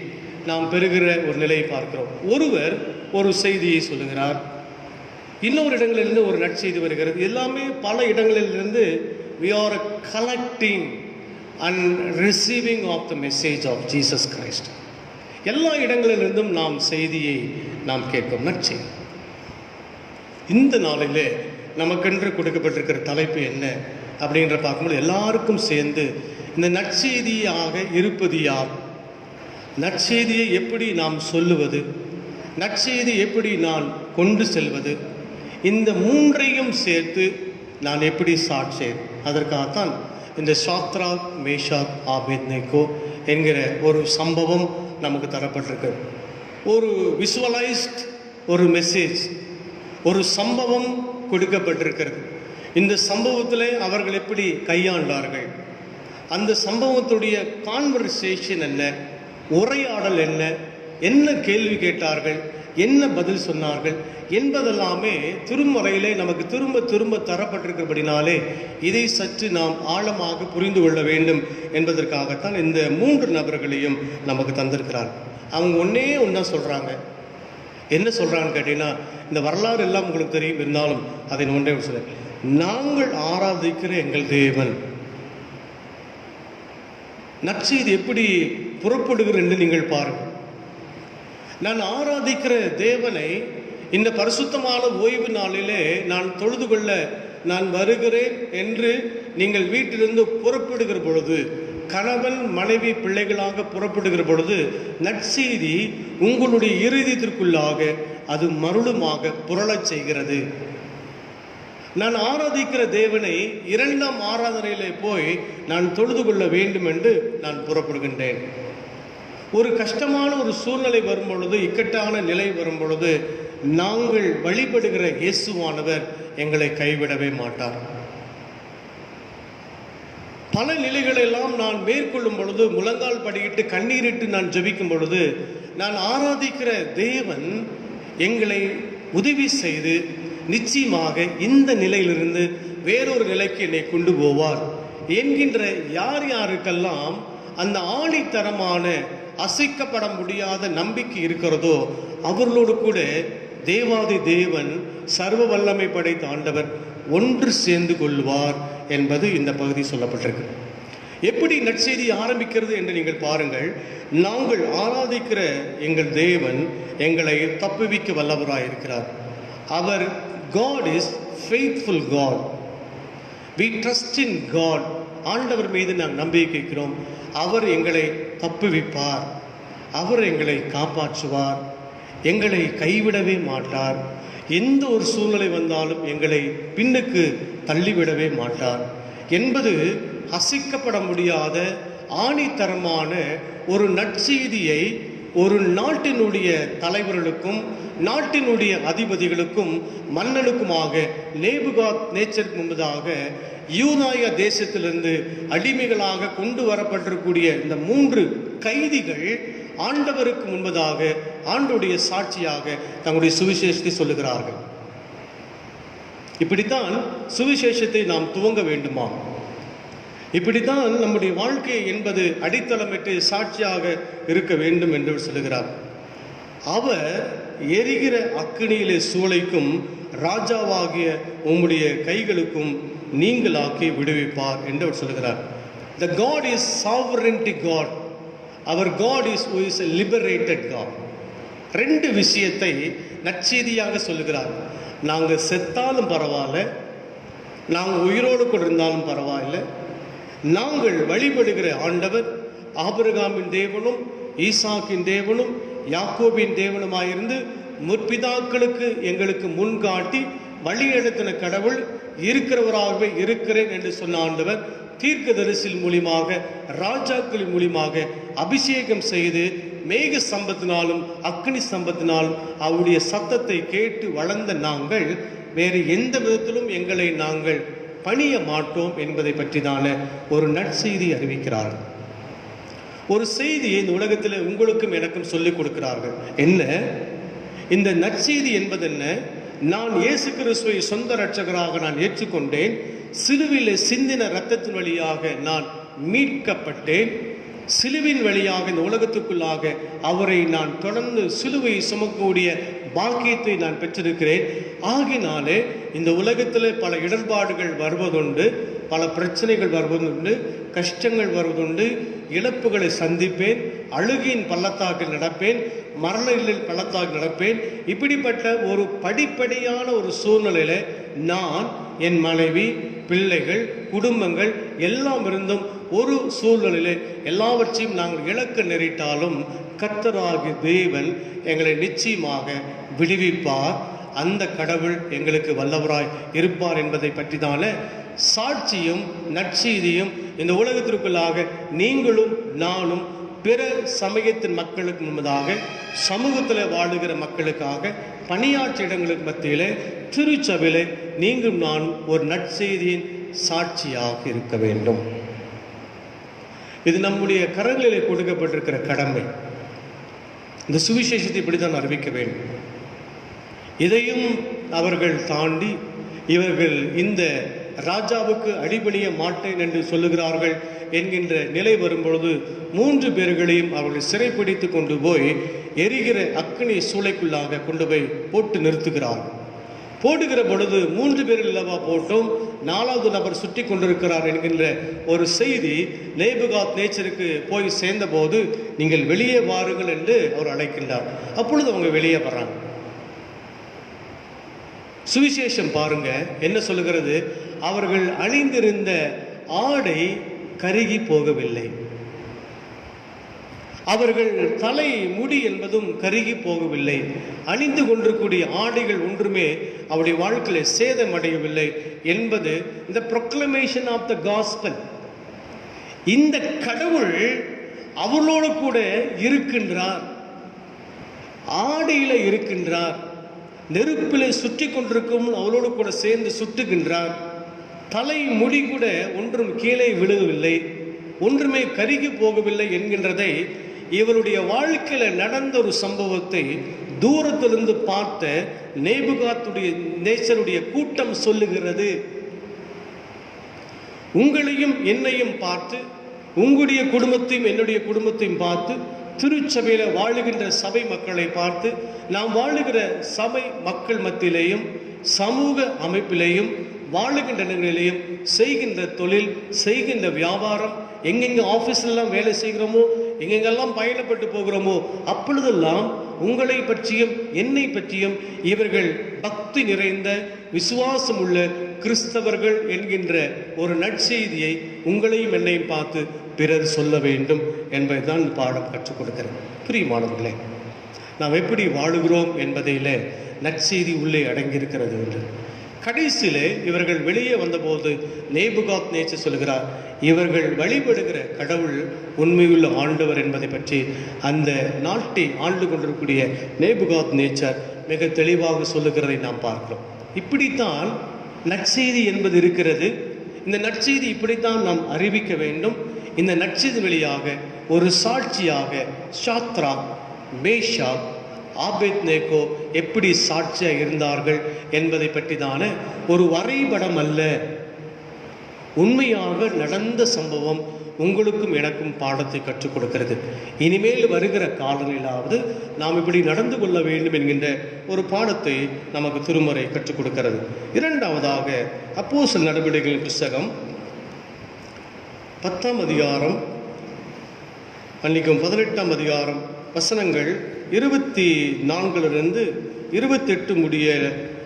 நாம் பெறுகிற ஒரு நிலையை பார்க்கிறோம். ஒருவர் ஒரு செய்தியை சொல்லுகிறார், இன்னொரு இடங்களிலிருந்து ஒரு நற்செய்தி வருகிறது. எல்லாமே பல இடங்களிலிருந்து we are collecting and receiving of the message of Jesus Christ. எல்லா இடங்களிலிருந்தும் நாம் செய்தியை நாம் கேட்கும் நற்செய்தி. இந்த நாளிலே நமக்கென்று கொடுக்கப்பட்டிருக்கிற தலைப்பு என்ன அப்படின்ற பார்க்கும்போது எல்லாருக்கும் சேர்ந்து இந்த நற்செய்தியாக இருப்பது யார், நற்செய்தியை எப்படி நாம் சொல்லுவது, நற்செய்தி எப்படி நான் கொண்டு செல்வது, இந்த மூன்றையும் சேர்த்து நான் எப்படி சாட்சேன், அதற்காகத்தான் இந்த சாத்ராக் மேஷாக் ஆபேத்நேகோ என்கிற ஒரு சம்பவம் நமக்கு தரப்பட்டிருக்கு. ஒரு விசுவலைஸ்ட் ஒரு மெசேஜ், ஒரு சம்பவம் கொடுக்கப்பட்டிருக்கிறது. இந்த சம்பவத்தில் அவர்கள் எப்படி கையாண்டார்கள், அந்த சம்பவத்துடைய கான்வர்சேஷன் என்ன, உரையாடல் என்ன, என்ன கேள்வி கேட்டார்கள், என்ன பதில் சொன்னார்கள் என்பதெல்லாமே திருமறையிலே நமக்கு திரும்ப திரும்ப தரப்பட்டிருக்கிறபடினாலே இதை சற்று நாம் ஆழமாக புரிந்து கொள்ள வேண்டும் என்பதற்காகத்தான் இந்த 3 நபர்களையும் நமக்கு தந்திருக்கிறார். அவங்க ஒன்றா சொல்கிறாங்க. என்ன சொல்கிறான்னு கேட்டீங்கன்னா, இந்த வரலாறு எல்லாம் உங்களுக்கு தெரியும், இருந்தாலும் அதை ஒன்றே சொல்ல, நாங்கள் ஆராதிக்கிற எங்கள் தேவன். நற்செய்தி எப்படி புறப்படுகிறது என்று நீங்கள் பாருங்கள். நான் ஆராதிக்கிற தேவனை இந்த பரிசுத்தமான ஓய்வு நாளிலே நான் தொழுது கொள்ள நான் வருகிறேன் என்று நீங்கள் வீட்டிலிருந்து புறப்படுகிற பொழுது, கணவன் மனைவி பிள்ளைகளாக புறப்படுகிற பொழுது, நற்செய்தி உங்களுடைய இருதயத்திற்குள்ளாக அது மருளுமாக புரளச் செய்கிறது. நான் ஆராதிக்கிற தேவனை இரண்டாம் ஆராதனையிலே போய் நான் தொழுது கொள்ள வேண்டும் என்று நான் புறப்படுகின்றேன். ஒரு கஷ்டமான ஒரு சூழ்நிலை வரும் பொழுது, இக்கட்டான நிலை வரும் பொழுது, நாங்கள் வழிபடுகிற இயேசுவானவர் எங்களை கைவிடவே மாட்டார். பல நிலைகளெல்லாம் நான் மேற்கொள்ளும் பொழுது, முழங்கால் படியிட்டு கண்ணீரிட்டு நான் ஜெபிக்கும் பொழுது, நான் ஆராதிக்கிற தேவன் எங்களை உதவி செய்து நிச்சயமாக இந்த நிலையிலிருந்து வேறொரு நிலைக்கு என்னை கொண்டு போவார் என்கின்ற யார் யாருக்கெல்லாம் அந்த ஆணித்தரமான அசைக்கப்பட முடியாத நம்பிக்கை இருக்கிறதோ அவர்களோடு கூட தேவாதி தேவன் சர்வ வல்லமை படைத்த ஆண்டவர் ஒன்று சேர்ந்து கொள்வார் என்பது இந்த பகுதி சொல்லப்பட்டிருக்கு. எப்படி நற்செய்தி ஆரம்பிக்கிறது என்று நீங்கள் பாருங்கள். நாங்கள் ஆராதிக்கிற எங்கள் தேவன் எங்களை தப்புவிக்க வல்லவராயிருக்கிறார். அவர் God is faithful God. We trust in God. ஆண்டவர் மீது நாங்கள் நம்பிக்கை வைக்கிறோம். அவர் எங்களை தப்புவிப்பார், அவர் எங்களை காப்பாற்றுவார், எங்களை கைவிடவே மாட்டார். எந்த ஒரு சூழ்நிலை வந்தாலும் எங்களை பின்னுக்கு தள்ளிவிடவே மாட்டார் என்பது அசைக்கப்பட முடியாத ஆணித்தரமான ஒரு நற்செய்தியை ஒரு நாட்டினுடைய தலைவர்களுக்கும் நாட்டினுடைய அதிபதிகளுக்கும் மன்னனுக்குமாக நேபுகாத் நேச்சருக்கு முன்பதாக யூதாய தேசத்திலிருந்து அடிமைகளாக கொண்டு வரப்பட்டிருக்கூடிய இந்த 3 கைதிகள் ஆண்டவருக்கு முன்பதாக ஆண்டுடைய சாட்சியாக தங்களுடைய சுவிசேஷத்தை சொல்லுகிறார்கள். இப்படித்தான் சுவிசேஷத்தை நாம் துவங்க வேண்டுமா? இப்படித்தான் நம்முடைய வாழ்க்கை என்பது அடித்தளமிட்டு சாட்சியாக இருக்க வேண்டும் என்று சொல்லுகிறார். அவர் எரிகிற அக்கினியிலே சூளைக்கும் ராஜாவாகிய உம்முடைய கைகளுக்கும் நீங்களாக்கி விடுவிப்பார் என்று அவர் சொல்லுகிறார். The God is sovereignty God. Our God is who is a liberated God. 2 விஷயத்தை நற்செய்தியாக சொல்லுகிறார். நாங்கள் செத்தாலும் பரவாயில்ல, நாங்கள் உயிரோடு கூட இருந்தாலும் பரவாயில்லை, நாங்கள் வழிபடுகிற ஆண்டவர் ஆபிரகாமின் தேவனும் ஈசாக்கின் தேவனும் யாக்கோபின் தேவனுமாயிருந்து முற்பிதாக்களுக்கு எங்களுக்கு முன்காட்டி வழிநடத்தின கடவுள் இருக்கிறவராகவே இருக்கிறேன் என்று சொன்ன ஆண்டவர் தீர்க்கதரிசியின் மூலியமாக ராஜாக்களின் மூலியமாக அபிஷேகம் செய்து மேக சம்பத்தினாலும் அக்னி சம்பத்தினாலும் அவருடைய சத்தத்தை கேட்டு வளர்ந்த நாங்கள் வேறு எந்த விதத்திலும் எங்களை நாங்கள் பணிய மாட்டோம் என்பதை பற்றிதான ஒரு நற்செய்தி அறிவிக்கிறார்கள். ஒரு செய்தியை இந்த உலகத்தில் உங்களுக்கும் எனக்கும் சொல்லிக் கொடுக்கிறார்கள். என்ன இந்த நற்செய்தி என்பது? என்ன? நான் இயேசு கிறிஸ்துவை சொந்த இரட்சகராக நான் ஏற்றுக்கொண்டேன், சிலுவிலே சிந்தின இரத்தத்தின் வழியாக நான் மீட்கப்பட்டேன், சிலுவின் வழியாக இந்த உலகத்துக்குள்ளாக அவரை நான் தொடர்ந்து சிலுவை சுமக்கக்கூடிய பாக்கியத்தை நான் பெற்றிருக்கிறேன். ஆகினாலே இந்த உலகத்தில் பல இடர்பாடுகள் வருவதுண்டு, பல பிரச்சனைகள் வருவதுண்டு, கஷ்டங்கள் வருவதுண்டு, இழப்புகளை சந்திப்பேன், அழுகையின் பள்ளத்தாக்கில் நடப்பேன், மரணங்களில் பள்ளத்தாக்கில் நடப்பேன். இப்படிப்பட்ட ஒரு படிப்படியான ஒரு சூழ்நிலையில் நான் என் மனைவி பிள்ளைகள் குடும்பங்கள் எல்லாம் இருந்தும் ஒரு சூழ்நிலையிலே எல்லாவற்றையும் நாங்கள் இழக்க நேரிட்டாலும் கர்த்தராகிய தேவன் எங்களை நிச்சயமாக விடுவிப்பார். அந்த கடவுள் எங்களுக்கு வல்லவராய் இருப்பார் என்பதை பற்றிதான சாட்சியும் நற்செய்தியும் இந்த உலகத்திற்குள்ளாக நீங்களும் நானும் பிற சமயத்தின் மக்களுக்கு முன்பதாக சமூகத்தில் வாழுகிற மக்களுக்காக பணியாற்ற இடங்களுக்கு மத்தியில் திருச்சபையில் நீங்களும் நான் ஒரு நற்செய்தியின் சாட்சியாக இருக்க வேண்டும். இது நம்முடைய கரங்களிலே கொடுக்கப்பட்டிருக்கிற கடமை. இந்த சுவிசேஷத்தை இப்படித்தான் அறிவிக்க வேண்டும். இதையும் அவர்கள் தாண்டி இவர்கள் இந்த ராஜாவுக்கு அடிபணிய மாட்டேன் என்று சொல்லுகிறார்கள் என்கின்ற நிலை வரும்பொழுது 3 பேர்களையும் அவர்கள் சிறைப்பிடித்து கொண்டு போய் எரிகிற அக்கினி சூளைக்குள்ளாக கொண்டு போய் போட்டு நிறுத்துகிறார்கள். போடுகிற பொழுது 3 பேர்கள் அல்லவா போட்டும், 4வது நபர் சுற்றி கொண்டிருக்கிறார் என்கின்ற ஒரு செய்தி நேபுகாத் நேச்சருக்கு போய் சேர்ந்தபோது, நீங்கள் வெளியே வாருங்கள் என்று அவர் அழைக்கின்றார். அப்பொழுது அவங்க வெளியே வர்றாங்க. சுவிசேஷம் பாருங்க என்ன சொல்லுகிறது, அவர்கள் அணிந்திருந்த ஆடை கருகி போகவில்லை, அவர்கள் தலை முடி என்பதும் கருகி போகவில்லை, அணிந்து கொண்டிருக்கூடிய ஆடைகள் ஒன்றுமே அவருடைய வாழ்க்கையில் சேதமடையவில்லை என்பது இந்த ப்ரொக்ளமேஷன் ஆஃப் த காஸ்பல். இந்த கடவுள் அவர்களோடு கூட இருக்கின்றார், ஆடையில இருக்கின்றார், நெருப்பிலே சுற்றி கொண்டிருக்கும் அவளோடு கூட சேர்ந்து சுட்டுகின்றார். தலை முடி கூட ஒன்றும் கீழே விழுகவில்லை, ஒன்றுமே கருகி போகவில்லை என்கின்றதை இவருடைய வாழ்க்கையில நடந்த ஒரு சம்பவத்தை தூரத்திலிருந்து பார்த்த நேபுகாத்துடைய நேச்சருடைய கூட்டம் சொல்லுகிறது. உங்களையும் என்னையும் பார்த்து, உங்களுடைய குடும்பத்தையும் என்னுடைய குடும்பத்தையும் பார்த்து, திருச்சபையில வாழுகின்ற சபை மக்களை பார்த்து, நாம் வாழுகிற சபை மக்கள் மத்தியிலேயும் சமூக அமைப்பிலேயும் வாழுகின்ற நிலையிலையும் செய்கின்ற தொழில், செய்கின்ற வியாபாரம், எங்கெங்க ஆஃபீஸ்லாம் வேலை செய்கிறோமோ, எங்கெங்கெல்லாம் பயணப்பட்டு போகிறோமோ, அப்பொழுதெல்லாம் உங்களை பற்றியும் என்னை பற்றியும் இவர்கள் பக்தி நிறைந்த விசுவாசம் உள்ள கிறிஸ்தவர்கள் என்கின்ற ஒரு நற்செய்தியை உங்களையும் என்னையும் பார்த்து பிறர் சொல்ல வேண்டும் என்பதுதான் இந்த பாடம் கற்றுக் கொடுக்கிறது. பிரியமானவர்களே, நாம் எப்படி வாழுகிறோம் என்பதிலே நற்செய்தி உள்ளே அடங்கியிருக்கிறது என்று. கடைசியிலே இவர்கள் வெளியே வந்தபோது நேபுகாத் நேச்சர் சொல்கிறார், இவர்கள் வழிபடுகிற கடவுள் உண்மையுள்ள ஆண்டவர் என்பதை பற்றி அந்த நாட்டை ஆண்டு கொண்டிருக்கக்கூடிய நேபுகாத் நேச்சர் மிக தெளிவாக சொல்லுகிறதை நாம் பார்க்கிறோம். இப்படித்தான் நற்செய்தி என்பது இருக்கிறது. இந்த நற்செய்தி இப்படித்தான் நாம் அறிவிக்க வேண்டும். இந்த நற்செய்தி வழியாக ஒரு சாட்சியாக ஷாத்ரா, மேஷாக், ஆபேத்நேகோ எப்படி சாட்சியாக இருந்தார்கள் என்பதை பற்றிதான ஒரு வரைபடம் அல்ல, உண்மையாக நடந்த சம்பவம் உங்களுக்கும் எனக்கும் பாடத்தை கற்றுக் கொடுக்கிறது. இனிமேல் வருகிற காலங்களிலாவது நாம் இப்படி நடந்து கொள்ள வேண்டும் என்கின்ற ஒரு பாடத்தை நமக்கு திருமறை கற்றுக் கொடுக்கிறது. இரண்டாவதாக அப்போஸ்தலர் நடவடிக்கைகளின் புஸ்தகம் 10ஆம் அதிகாரம் 18ஆம் அதிகாரம் வசனங்கள் 24 28 முடிய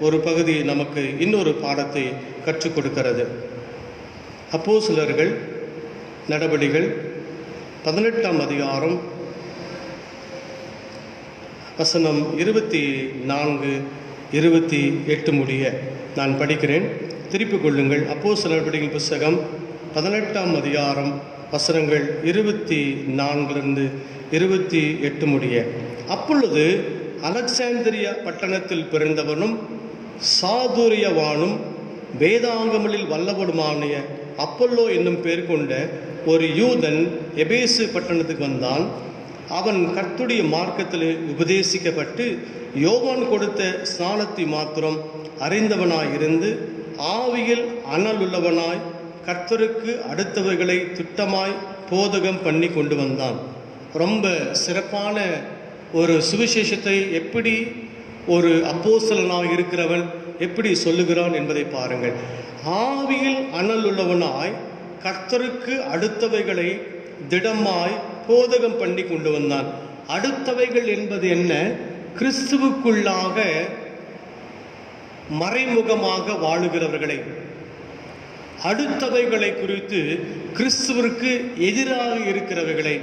ஒரு பகுதி நமக்கு இன்னொரு பாடத்தை கற்றுக் கொடுக்கிறது. அப்போஸ்தலர்கள் நடபடிகள் 18ஆம் அதிகாரம் வசனம் 24 28 முடிய நான் படிக்கிறேன், திருப்பிக் கொள்ளுங்கள். அப்போஸ்தலர் நடபடிகள் புஸ்தகம் 18ஆம் அதிகாரம் வசனங்கள் 24 28 முடிய. அப்பொழுது அலெக்சாந்திரியா பட்டணத்தில் பிறந்தவனும் சாதுரியவானும் வேதாங்கமலில் வல்லவனுமான அப்பல்லோ என்னும் பேர் கொண்ட ஒரு யூதன் எபேசு பட்டணத்துக்கு வந்தான். அவன் கர்த்தருடைய மார்க்கத்தில் உபதேசிக்கப்பட்டு யோவான் கொடுத்த ஸ்நானத்தை மாத்திரம் அறிந்தவனாயிருந்து ஆவியில் அனலுள்ளவனாய் கர்த்தருக்கு அடுத்தவைகளை திட்டமாய் போதகம் பண்ணி கொண்டு வந்தான். ரொம்ப சிறப்பான ஒரு சுவிசேஷத்தை எப்படி ஒரு அப்போஸ்தலனாக இருக்கிறவன் எப்படி சொல்லுகிறான் என்பதை பாருங்கள். ஆவியில் அனல் உள்ளவனாய் கர்த்தருக்கு அடுத்தவைகளை திடமாய் போதகம் பண்ணி கொண்டு வந்தான். அடுத்தவைகள் என்பது என்ன? கிறிஸ்துவுக்குள்ளாக மறைமுகமாக வாழுகிறவர்களை, அடுத்தவைகளை குறித்து கிறிஸ்துவிற்கு எதிராக இருக்கிறவர்களை,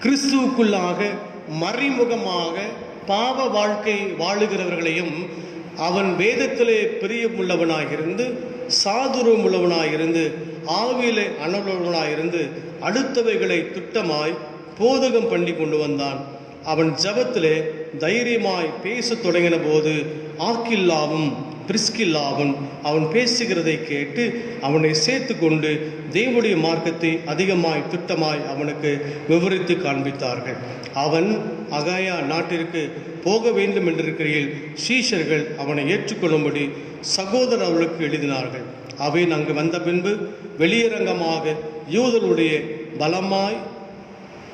கிறிஸ்துவுக்குள்ளாக மறைமுகமாக பாவ வாழ்க்கை வாழுகிறவர்களையும் அவன் வேதத்திலே பிரியமுள்ளவனாயிருந்து சாதுரியமுள்ளவனாயிருந்து ஆவியிலே அனலுள்ளவனாயிருந்து அடுத்தவைகளை திட்டமாய் போதகம் பண்ணி கொண்டு வந்தான். அவன் ஜபத்திலே தைரியமாய் பேசத் தொடங்கின போது ஆக்கில்லாவும் பிரிஸ்கில்லாவும் அவன் பேசுகிறதை கேட்டு அவனை சேர்த்து கொண்டு தேவனுடைய மார்க்கத்தை அதிகமாய் திட்டமாய் அவனுக்கு விவரித்து காண்பித்தார்கள். அவன் அகாயா நாட்டிற்கு போக வேண்டும் என்றிருக்கையில் சீஷர்கள் அவனை ஏற்றுக்கொள்ளும்படி சகோதரர் அவர்களுக்கு எழுதினார்கள். அவைன் அங்கு வந்த பின்பு வெளியரங்கமாக யூதருடைய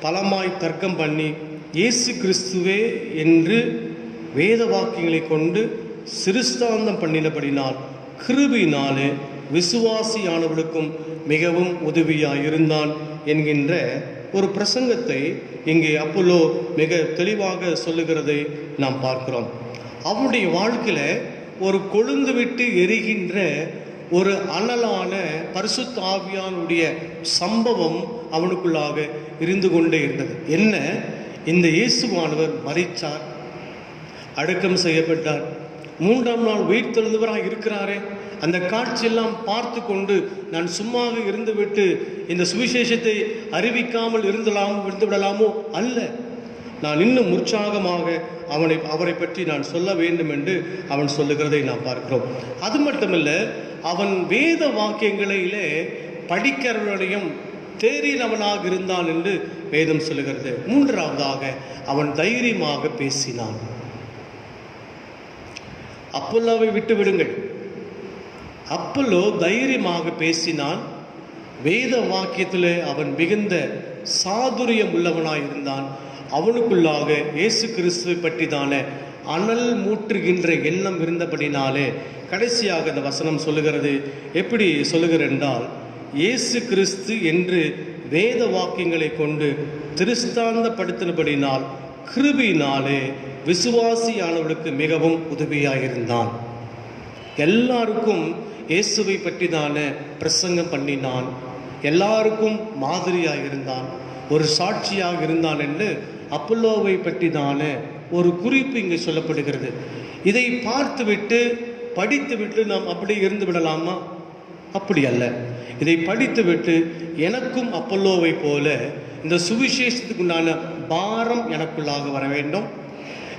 பலமாய் தர்க்கம் பண்ணி இயேசு கிறிஸ்துவே என்று வேத வாக்கியங்களை கொண்டு சிறுஸ்தாந்தம் பண்ணினபடினால் கிருபையினாலே விசுவாசியானவர்களுக்கும் மிகவும் உதவியாயிருந்தான் என்கின்ற ஒரு பிரசங்கத்தை இங்கே அப்போலோ மிக தெளிவாக சொல்லுகிறதை நாம் பார்க்கிறோம். அவனுடைய வாழ்க்கையில் ஒரு கொழுந்து விட்டு எரிகின்ற ஒரு அனலான பரிசுத்த ஆவியானுடைய சம்பவம் அவனுக்குள்ளாக இருந்து கொண்டே இருந்தது. என்ன? இந்த இயேசுவானவர் மரித்தார், அடக்கம் செய்யப்பட்டார், 3ஆம் நாள் உயிர்த்தெழுந்தவராக இருக்கிறாரே, அந்த காட்சியெல்லாம் பார்த்து கொண்டு நான் சும்மாக இருந்துவிட்டு இந்த சுவிசேஷத்தை அறிவிக்காமல் இருந்து விடலாமோ? அல்ல, நான் இன்னும் உற்சாகமாக அவரை பற்றி நான் சொல்ல வேண்டும் என்று அவன் சொல்லுகிறதை நாம் பார்க்கிறோம். அது மட்டுமல்ல, அவன் வேத வாக்கியங்களிலே படிக்கிறவர்களையும் தேறினவனாக இருந்தான் என்று வேதம் சொல்லுகிறது. 3ஆவதாக அவன் தைரியமாக பேசினான். அப்பல்லோவை விட்டு விடுங்கள், அப்பல்லோ தைரியமாக பேசினான். வேத வாக்கியத்தில் அவன் மிகுந்த சாதுரியம் உள்ளவனாய் இருந்தான். அவனுக்குள்ளாக இயேசு கிறிஸ்துவை பற்றிதான அனல் மூற்றுகின்ற எண்ணம் இருந்தபடினாலே கடைசியாக அந்த வசனம் சொல்லுகிறது. எப்படி சொல்லுகிறது என்றால், இயேசு கிறிஸ்து என்று வேத வாக்கியங்களை கொண்டு திருஸ்தாந்தப்படுத்தினபடினால் கிருபையினாலே விசுவாசியானவர்களுக்கு மிகவும் உதவியாயிருந்தான். எல்லாருக்கும் இயேசுவை பற்றிதான பிரசங்கம் பண்ணினான், எல்லாருக்கும் மாதிரியாக இருந்தான், ஒரு சாட்சியாக இருந்தான் என்று அப்பல்லோவை பற்றிதான ஒரு குறிப்பு இங்கே சொல்லப்படுகிறது. இதை பார்த்துவிட்டு படித்துவிட்டு நாம் அப்படி இருந்து விடலாமா? அப்படி அல்ல. இதை படித்துவிட்டு எனக்கும் அப்பல்லோவை போல இந்த சுவிசேஷத்துக்குண்டான பாரம் எனக்குள்ளாக வர வேண்டும்,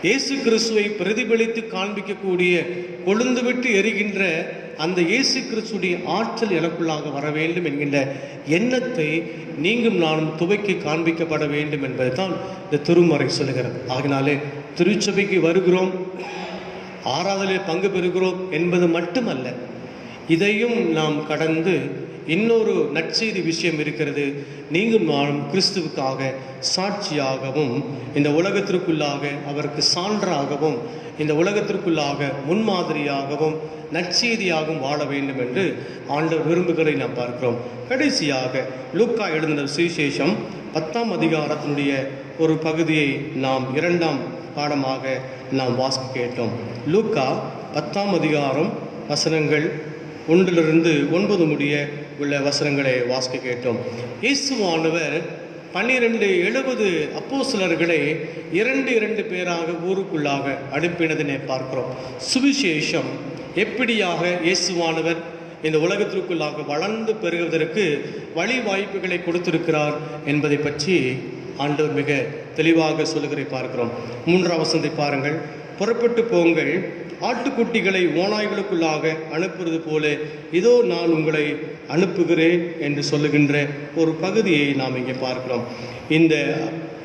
இயேசு கிறிஸ்துவை பிரதிபலித்து காண்பிக்கக்கூடிய கொழுந்து விட்டு எரிகின்ற அந்த இயேசு கிறிஸ்துடைய ஆற்றல் எனக்குள்ளாக வர வேண்டும் என்கின்ற எண்ணத்தை நீங்களும் நானும் துவக்கி காண்பிக்கப்பட வேண்டும் என்பது தான் இந்த திருமறை சொல்லுகிறது. ஆகினாலே திருச்சபைக்கு வருகிறோம், ஆராதனையில் பங்கு பெறுகிறோம் என்பது மட்டுமல்ல, இதையும் நாம் கடந்து இன்னொரு நற்செய்தி விஷயம் இருக்கிறது. நீங்கள் நானும் கிறிஸ்துவுக்காக சாட்சியாகவும் இந்த உலகத்திற்குள்ளாக அவருக்கு சான்றாகவும் இந்த உலகத்திற்குள்ளாக முன்மாதிரியாகவும் நற்செய்தியாகவும் வாழ வேண்டும் என்று ஆண்டவர் விரும்புகிறதை நாம் பார்க்கிறோம். கடைசியாக லூக்கா எழுதின சுவிசேஷம் 10ஆம் அதிகாரத்தினுடைய ஒரு பகுதியை நாம் 2ஆம் பாடமாக நாம் வாசிக்க கேட்டோம். லூக்கா 10ஆம் அதிகாரம் வசனங்கள் 1 to 9 முடிய உள்ள வசனங்களை வாசிக்க கேட்டோம். இயேசுவானவர் 12 அப்போஸ்தலர்களை 2 பேராக ஊருக்குள்ளாக அனுப்பினதினை பார்க்கிறோம். சுவிசேஷம் எப்படியாக இயேசுவானவர் இந்த உலகத்திற்குள்ளாக வளர்ந்து பெறுவதற்கு வழி வாய்ப்புகளை கொடுத்திருக்கிறார் என்பதை பற்றி ஆண்டவர் மிக தெளிவாக சொல்லுகிறதை பார்க்கிறோம். 3ஆம் வசனத்தை பாருங்கள். புறப்பட்டு போங்கள், ஆட்டுக்குட்டிகளை ஓநாய்களுக்குள்ளாக அனுப்புவது போல இதோ நான் உங்களை அனுப்புகிறேன் என்று சொல்லுகின்ற ஒரு பகுதியை நாம் இங்கே பார்க்கிறோம். இந்த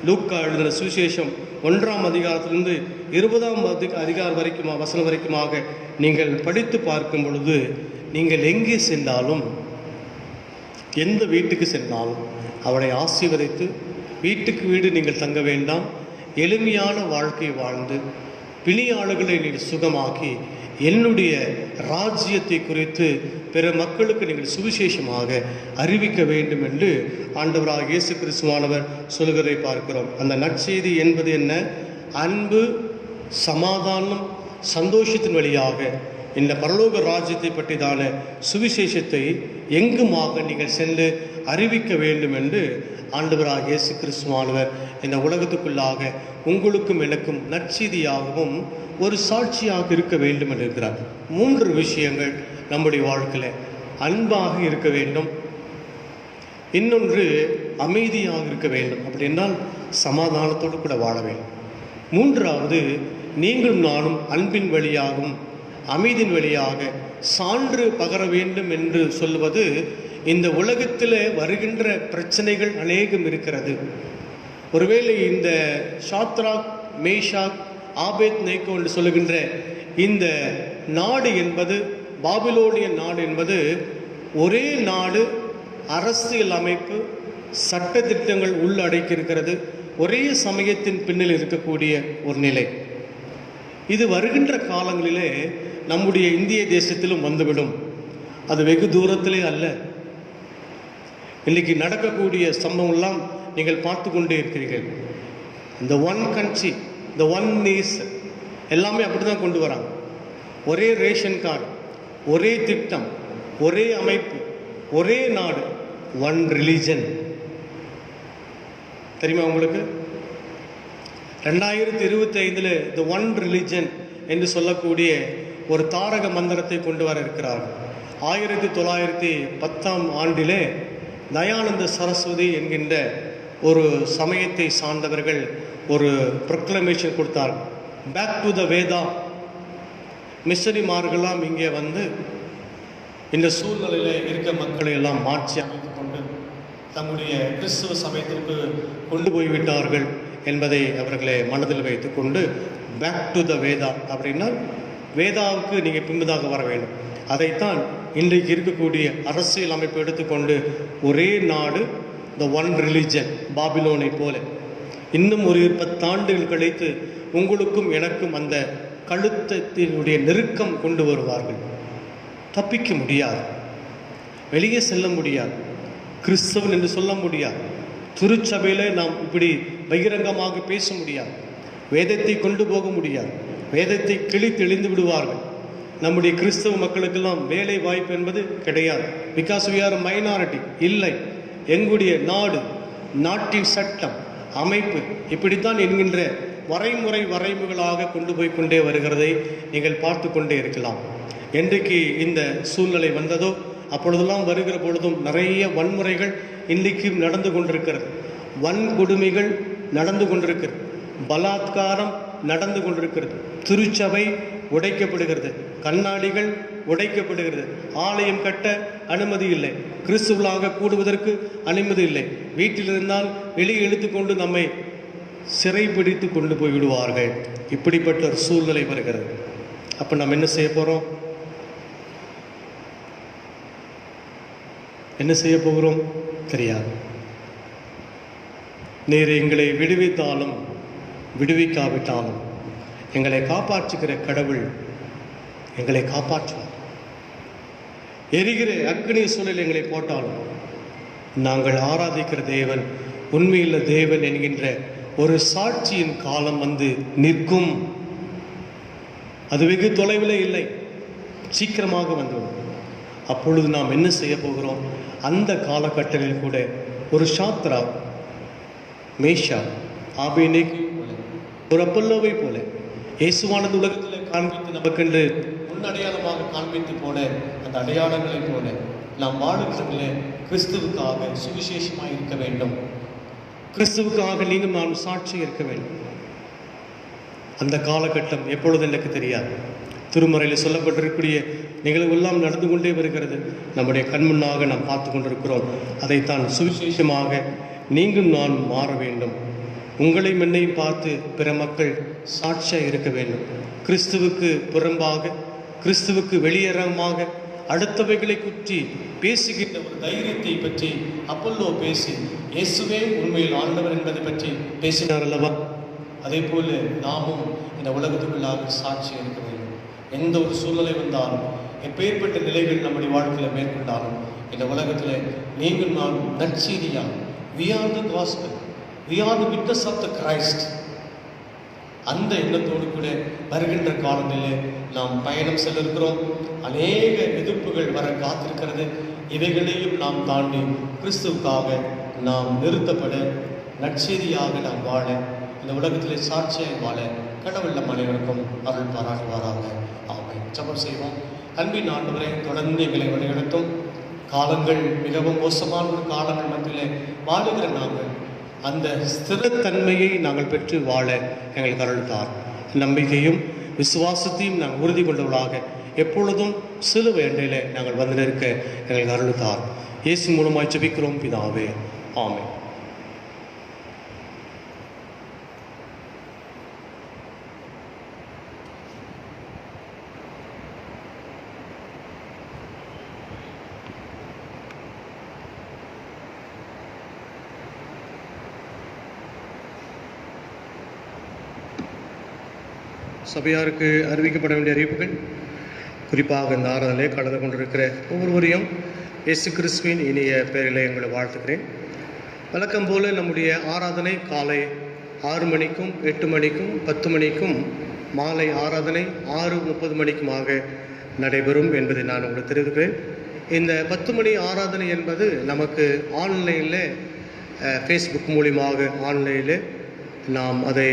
லூக்கா எழுதின சுவிசேஷம் 1ஆம் அதிகாரத்திலிருந்து 20ஆம் அதிகாரம் வரைக்கும் வசனம் வரைக்குமாக நீங்கள் படித்து பார்க்கும் பொழுது, நீங்கள் எங்கே சென்றாலும் எந்த வீட்டுக்கு சென்றாலும் அவரை ஆசீர்வதித்து வீட்டுக்கு வீடு நீங்கள் தங்க வேண்டாம், எளிமையான வாழ்க்கை வாழ்ந்து பிணியாளர்களை நீங்கள் சுகமாக்கி என்னுடைய ராஜ்யத்தை குறித்து பிற மக்களுக்கு நீங்கள் சுவிசேஷமாக அறிவிக்க வேண்டும் என்று ஆண்டவராக இயேசு கிறிஸ்துவானவர் சொல்கிறதை பார்க்கிறோம். அந்த நற்செய்தி என்பது என்ன? அன்பு, சமாதானம், சந்தோஷத்தின் வழியாக இந்த பரலோக ராஜ்யத்தை பற்றிதான சுவிசேஷத்தை எங்குமாக நீங்கள் சென்று அறிவிக்க வேண்டும் என்று ஆண்டவராக இயேசு கிறிஸ்துவானவர் இந்த உலகத்துக்குள்ளாக உங்களுக்கும் எனக்கும் நற்செய்தியாகவும் ஒரு சாட்சியாக இருக்க வேண்டும் என்று இருக்கிறார். 3 விஷயங்கள் நம்முடைய வாழ்க்கையில்: அன்பாக இருக்க வேண்டும், இன்னொன்று அமைதியாக இருக்க வேண்டும், அப்படி என்றால் சமாதானத்தோடு கூட வாழ வேண்டும். 3வது, நீங்களும் நானும் அன்பின் வழியாகவும் அமைதியின் வழியாக சான்று பகர வேண்டும் என்று சொல்வது. இந்த உலகத்தில் வருகின்ற பிரச்சனைகள் அநேகம் இருக்கிறது. ஒருவேளை இந்த ஷாத்ராக், மேஷாக், ஆபேத் நேகோ என்று சொல்லுகின்ற இந்த நாடு என்பது பாபிலோனிய நாடு என்பது ஒரே நாடு, அரசியல் அமைப்பு, சட்ட திட்டங்கள் உள்ளடக்கி இருக்கிறது, ஒரே சமயத்தின் பின்னில் இருக்கக்கூடிய ஒரு நிலை. இது வருகின்ற காலங்களிலே நம்முடைய இந்திய தேசத்திலும் வந்துவிடும். அது வெகு தூரத்திலே அல்ல. இன்னைக்கு நடக்கக்கூடிய சம்பவம்லாம் நீங்கள் பார்த்து கொண்டே இருக்கிறீர்கள். இந்த ஒன் கண்ட்ரி, இந்த ஒன் நேஷன் எல்லாமே அப்படி தான் கொண்டு வராங்க. ஒரே ரேஷன் கார்டு, ஒரே திட்டம், ஒரே அமைப்பு, ஒரே நாடு, ஒன் ரிலிஜன். தெரியுமா உங்களுக்கு? 2025 த ஒன் ரிலிஜன் என்று சொல்லக்கூடிய ஒரு தாரக மந்திரத்தை கொண்டு வர இருக்கிறார்கள். 1910 தயானந்த சரஸ்வதி என்கின்ற ஒரு சமயத்தை சார்ந்தவர்கள் ஒரு ப்ரொக்ளமேஷன் கொடுத்தார்கள். Back to the Veda. மிஷனரிமார்கள்லாம் இங்கே வந்து இந்த சூழ்நிலையில் இருக்க மக்களை எல்லாம் மாற்றி அமைத்து கொண்டு தம்முடைய கிறிஸ்துவ சமயத்திற்கு கொண்டு போய்விட்டார்கள் என்பதை அவர்களை மனதில் வைத்துக்கொண்டு பேக் டு த வேதா அப்படின்னா வேதாவுக்கு நீங்கள் பின்பதாக வர வேண்டும். அதைத்தான் இன்றைக்கு இருக்கக்கூடிய அரசியல் அமைப்பு எடுத்துக்கொண்டு ஒரே நாடு, த ஒன் ரிலிஜன், பாபிலோனை போல. இன்னும் ஒரு 10 ஆண்டுகள் கழித்து உங்களுக்கும் எனக்கும் அந்த கழுத்தத்தினுடைய நெருக்கம் கொண்டு வருவார்கள். தப்பிக்க முடியாது, வெளியே செல்ல முடியாது, கிறிஸ்தவன் என்று சொல்ல முடியாது, திருச்சபையில் நாம் இப்படி பகிரங்கமாக பேச முடியாது, வேதத்தை கொண்டு போக முடியாது, வேதத்தை கிழித்து எழிந்து விடுவார்கள். நம்முடைய கிறிஸ்தவ மக்களுக்கெல்லாம் வேலை வாய்ப்பு என்பது கிடையாது. Because we are minority. இல்லை, எங்களுடைய நாடு, நாட்டின் சட்டம், அமைப்பு இப்படித்தான் என்கின்ற வரைமுறைகளாக கொண்டு போய் கொண்டே வருகிறதை நீங்கள் பார்த்து கொண்டே இருக்கலாம். என்றைக்கு இந்த சூழ்நிலை வந்ததோ அப்பொழுதெல்லாம் வருகிற பொழுதும் நிறைய வன்முறைகள் இன்றைக்கும் நடந்து கொண்டிருக்கிறது, வன்கொடுமைகள் நடந்து கொண்டிருக்கிறது, பலாத்காரம் நடந்து கொண்டிருக்கிறது, திருச்சபை உடைக்கப்படுகிறது, கண்ணாடிகள் உடைக்கப்படுகிறது, ஆலயம் கட்ட அனுமதி இல்லை, கிறிஸ்துவலாக கூடுவதற்கு அனுமதி இல்லை, வீட்டில் இருந்தால் வெளியே இழுத்துக்கொண்டு நம்மை சிறைப்பிடித்து கொண்டு போய் விடுவார்கள். இப்படிப்பட்ட ஒரு சூழ்நிலை வருகிறது. அப்போ நம்ம என்ன செய்ய போகிறோம்? என்ன செய்ய போகிறோம் தெரியாது. நீர் எங்களை விடுவித்தாலும் விடுவிக்காவிட்டாலும் எங்களை காப்பாற்றுகிற கடவுள் எங்களை காப்பாற்றுவார். எரிகிற அக்னி சூழல் எங்களை போட்டாலும் நாங்கள் ஆராதிக்கிற தேவன் உண்மையுள்ள தேவன் என்கின்ற ஒரு சாட்சியின் காலம் வந்து நிற்கும். அது வெகு தொலைவில் இல்லை, சீக்கிரமாக வந்துவிடும். அப்பொழுது நாம் என்ன செய்ய போகிறோம்? அந்த காலகட்டத்தில் கூட ஒரு சாத்ரா, மேஷா, ஆபேனேக்கு போல, ஒரு அப்பல்லோவை போல இயேசுவானது உலகத்தில் காண்பித்து நமக்கென்று முன்னடையாளமாக காண்பித்து போன அந்த அடையாளங்களை போல நாம் வாழுகிறதில் கிறிஸ்துவுக்காக சுவிசேஷமாக இருக்க வேண்டும். கிறிஸ்துவுக்காக நீங்கள் நான் சாட்சி இருக்க வேண்டும். அந்த காலகட்டம் எப்பொழுது எனக்கு தெரியாது. திருமறையில் சொல்லப்பட்டிருக்கக்கூடிய நிகழ்வெல்லாம் நடந்து கொண்டே வருகிறது, நம்முடைய கண்முன்னாக நாம் பார்த்து கொண்டிருக்கிறோம். அதைத்தான் சுவிசேஷமாக நீங்களும் நான் மாற வேண்டும். உங்களையும் என்னையும் பார்த்து பிற மக்கள் சாட்சியாக இருக்க வேண்டும். கிறிஸ்துவுக்கு புறம்பாக, கிறிஸ்துவுக்கு வெளியேறமாக அடுத்தவைகளை குற்றி பேசுகின்ற ஒரு தைரியத்தை பற்றி அப்பல்லோ பேசி இயேசுவே உண்மையில் ஆண்டவர் என்பதை பற்றி பேசினார் அல்லவா? அதே போல நாமும் இந்த உலகத்துக்குள்ளாக சாட்சி இருக்க வேண்டும். எந்த ஒரு சூழ்நிலை வந்தாலும், எப்பேற்பட்ட நிலைகள் நம்முடைய வாழ்க்கையில் மேற்கொண்டாலும், இந்த உலகத்தில் நீங்கள் நான் நற்செய்தியா, we are the gospel, we are the witness of the Christ. அந்த எண்ணத்தோடு கூட வருகின்ற காலங்களிலே நாம் பயணம் செல்ல இருக்கிறோம். அநேக எதிர்ப்புகள் வர காத்திருக்கிறது. இவைகளையும் நாம் தாண்டி கிறிஸ்துவுக்காக நாம் நிறுத்தப்பட, நற்செய்தியாக நாம் வாழ, இந்த உலகத்திலே சாட்சியாக வாழ கடவுள் நம் அனைவருக்கும் அருள் பாராட்டுவாராக. ஆமென். ஜெபம் செய்வோம். அன்பின் ஆண்டவரே, தொடர்ந்து எங்களை வழிநடத்தும். காலங்கள் மிகவும் மோசமான ஒரு காலங்கள் மத்தியிலே வாழுகிற நாங்கள் அந்த ஸ்திரத்தன்மையை நாங்கள் பெற்று வாழ எங்களுக்கு அருள்தார். நம்பிக்கையும் விசுவாசத்தையும் நாங்கள் உறுதி கொண்டவர்களாக எப்பொழுதும் சிலுவை அண்டையிலே நாங்கள் வந்து நிற்க எங்களுக்கு அருள்தார். இயேசு மூலமாய் ஜெபிக்கிறோம் பிதாவே. ஆமென். சபையாருக்கு அறிவிக்கப்பட வேண்டிய அறிவிப்புகள், குறிப்பாக இந்த ஆராதனை கலந்து கொண்டிருக்கிற ஒவ்வொருவரையும் இயேசு கிறிஸ்துவின் இனிய பெயரிலே எங்களை வாழ்த்துக்கிறேன். வழக்கம் போல நம்முடைய ஆராதனை காலை 6 மணிக்கும் 8 மணிக்கும் 10 மணிக்கும் மாலை ஆராதனை 6:30 மணிக்குமாக நடைபெறும் என்பதை நான் உங்களுக்கு தெரிவிக்கிறேன். இந்த 10 மணி ஆராதனை என்பது நமக்கு ஆன்லைனில் ஃபேஸ்புக் மூலியமாக ஆன்லைனில் நாம் அதை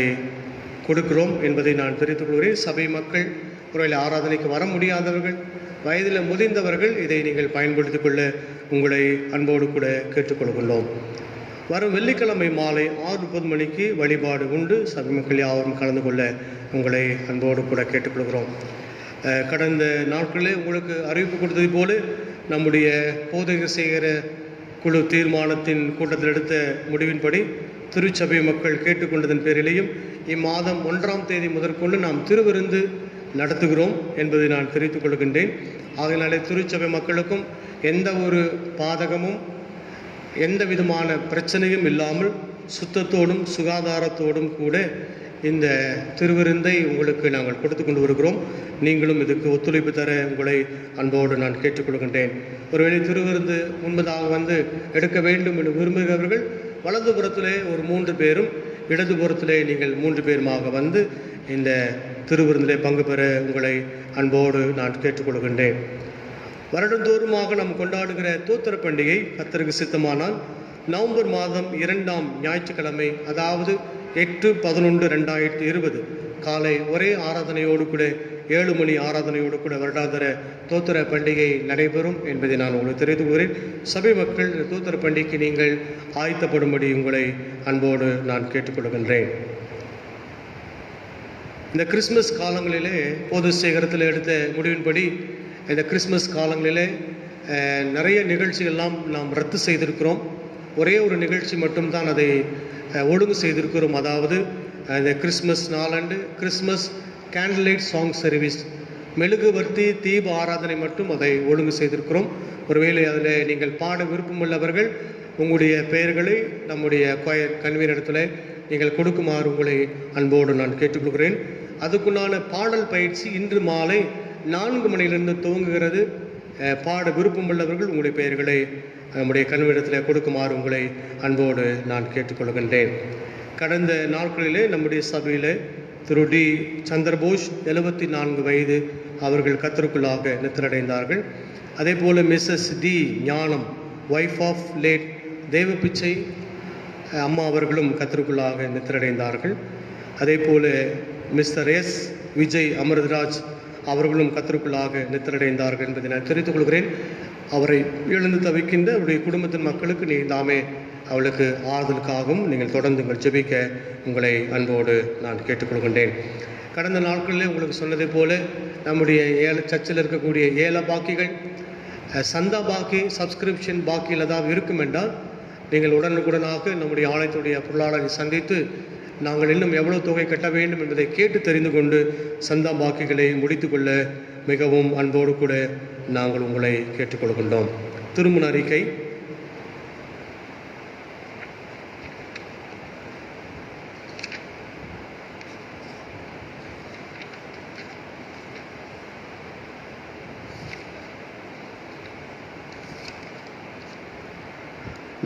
கொடுக்கிறோம் என்பதை நான் தெரிவித்துக் கொள்கிறேன். சபை மக்கள் ஒருவேளை ஆராதனைக்கு வர முடியாதவர்கள், வயதில் முதிர்ந்தவர்கள் இதை நீங்கள் பயன்படுத்திக் கொள்ள உங்களை அன்போடு கூட கேட்டுக்கொள்கிறோம். வரும் வெள்ளிக்கிழமை மாலை 6:30 மணிக்கு வழிபாடு உண்டு. சபை மக்கள் யாவரும் கலந்து கொள்ள உங்களை அன்போடு கூட கேட்டுக்கொள்கிறோம். கடந்த நாட்களிலே உங்களுக்கு அறிவிப்பு கொடுத்தது போல நம்முடைய போதகர் செய்கிற குழு தீர்மானத்தின் கூட்டத்தில் எடுத்த முடிவின்படி திருச்சபை மக்கள் கேட்டுக்கொண்டதன் பேரிலேயும் இம்மாதம் 1ஆம் தேதி முதற்கொண்டு நாம் திருவிருந்து நடத்துகிறோம் என்பதை நான் தெரிவித்துக் கொள்கின்றேன். ஆகையினாலே திருச்சபை மக்களுக்கும் எந்த ஒரு பாதகமும் எந்த விதமான பிரச்சனையும் இல்லாமல் சுத்தத்தோடும் சுகாதாரத்தோடும் கூட இந்த திருவிருந்தை உங்களுக்கு நாங்கள் கொடுத்து கொண்டு வருகிறோம். நீங்களும் இதுக்கு ஒத்துழைப்பு தர உங்களை அன்போடு நான் கேட்டுக்கொள்கின்றேன். ஒருவேளை திருவிருந்து முன்பதாக எடுக்க வேண்டும் என்று விரும்புகிறவர்கள் வலதுபுறத்திலே ஒரு 3 பேரும், இடதுபுறத்திலே நீங்கள் 3 பேருமாக இந்த திருவிருந்திலே பங்கு பெற உங்களை அன்போடு நான் கேட்டுக்கொள்கின்றேன். வருடந்தோறுமாக நாம் கொண்டாடுகிற தோத்திர பண்டிகை கர்த்தருக்கு சித்தமானால் நவம்பர் மாதம் 2ஆம் ஞாயிற்றுக்கிழமை, அதாவது 8/11/2020 காலை ஒரே ஆராதனையோடு கூட 7 மணி ஆராதனையோடு கூட வருடாந்திர தோத்திர பண்டிகை நடைபெறும் என்பதை நான் உங்களுக்கு தெரிவித்துக் கொள்கிறேன். சபை மக்கள் தோத்திர பண்டிகைக்கு நீங்கள் ஆயத்தப்படும்படி உங்களை அன்போடு நான் கேட்டுக்கொள்கின்றேன். இந்த கிறிஸ்மஸ் காலங்களிலே பொது சேகரத்தில் எடுத்த முடிவின்படி இந்த கிறிஸ்மஸ் காலங்களிலே நிறைய நிகழ்ச்சிகள்லாம் நாம் ரத்து செய்திருக்கிறோம். ஒரே ஒரு நிகழ்ச்சி மட்டும்தான் அதை ஒழுங்கு செய்திருக்கிறோம். அதாவது இந்த கிறிஸ்மஸ் நாளன்று Christmas candle light song service, மெழுகுவர்த்தி தீப ஆராதனை மட்டும் அதை ஒழுங்கு செய்திருக்கிறோம். ஒருவேளை அதில் நீங்கள் பாட விருப்பமுள்ளவர்கள் உங்களுடைய பெயர்களை நம்முடைய கொயர் கன்வீனரிடத்தில் நீங்கள் கொடுக்குமாறு உங்களை அன்போடு நான் கேட்டுக்கொள்கிறேன். அதுக்குண்டான பாடல் பயிற்சி இன்று மாலை 4 மணியிலிருந்து துவங்குகிறது. பாட விருப்பமுள்ளவர்கள் உங்களுடைய பெயர்களை நம்முடைய கன்வீனரிடத்தில் கொடுக்குமாறு உங்களை அன்போடு நான் கேட்டுக்கொள்கின்றேன். கடந்த நாட்களிலே நம்முடைய சபையில் திரு டி சந்திரபோஸ் 74 வயது அவர்கள் கர்த்தருக்குள்ளாக நித்திரடைந்தார்கள். அதே போல் மிஸ்ஸஸ் டி ஞானம், ஒய்ஃப் ஆஃப் லேட் தேவபிச்சை அம்மா அவர்களும் கர்த்தருக்குள்ளாக நித்திரடைந்தார்கள். அதே போல் மிஸ்டர் எஸ் விஜய் அமிர்தராஜ் அவர்களும் கர்த்தருக்குள்ளாக நித்திரடைந்தார்கள் என்பதை நான் தெரிவித்துக் கொள்கிறேன். அவரை இழந்து தவிக்கின்ற அவருடைய குடும்பத்தின் மக்களுக்கு நீதாமே அவளுக்கு ஆறுதலுக்காகவும் நீங்கள் தொடர்ந்து உங்கள் ஜெபிக்க உங்களை அன்போடு நான் கேட்டுக்கொள்கின்றேன். கடந்த நாட்களில் உங்களுக்கு சொன்னதை போல நம்முடைய சர்ச்சில் இருக்கக்கூடிய ஏல பாக்கிகள், சந்தா பாக்கி, சப்ஸ்கிரிப்ஷன் பாக்கியில் ஏதாவது இருக்கும் என்றால் நீங்கள் உடனுக்குடனாக நம்முடைய ஆலயத்துடைய பொருளாளரை சந்தித்து நாங்கள் இன்னும் எவ்வளவு தொகை கட்ட வேண்டும் என்பதை கேட்டு தெரிந்து கொண்டு சந்தா பாக்கிகளை முடித்துக்கொள்ள மிகவும் அன்போடு கூட நாங்கள் உங்களை கேட்டுக்கொள்கின்றோம். திருமண அறிக்கை.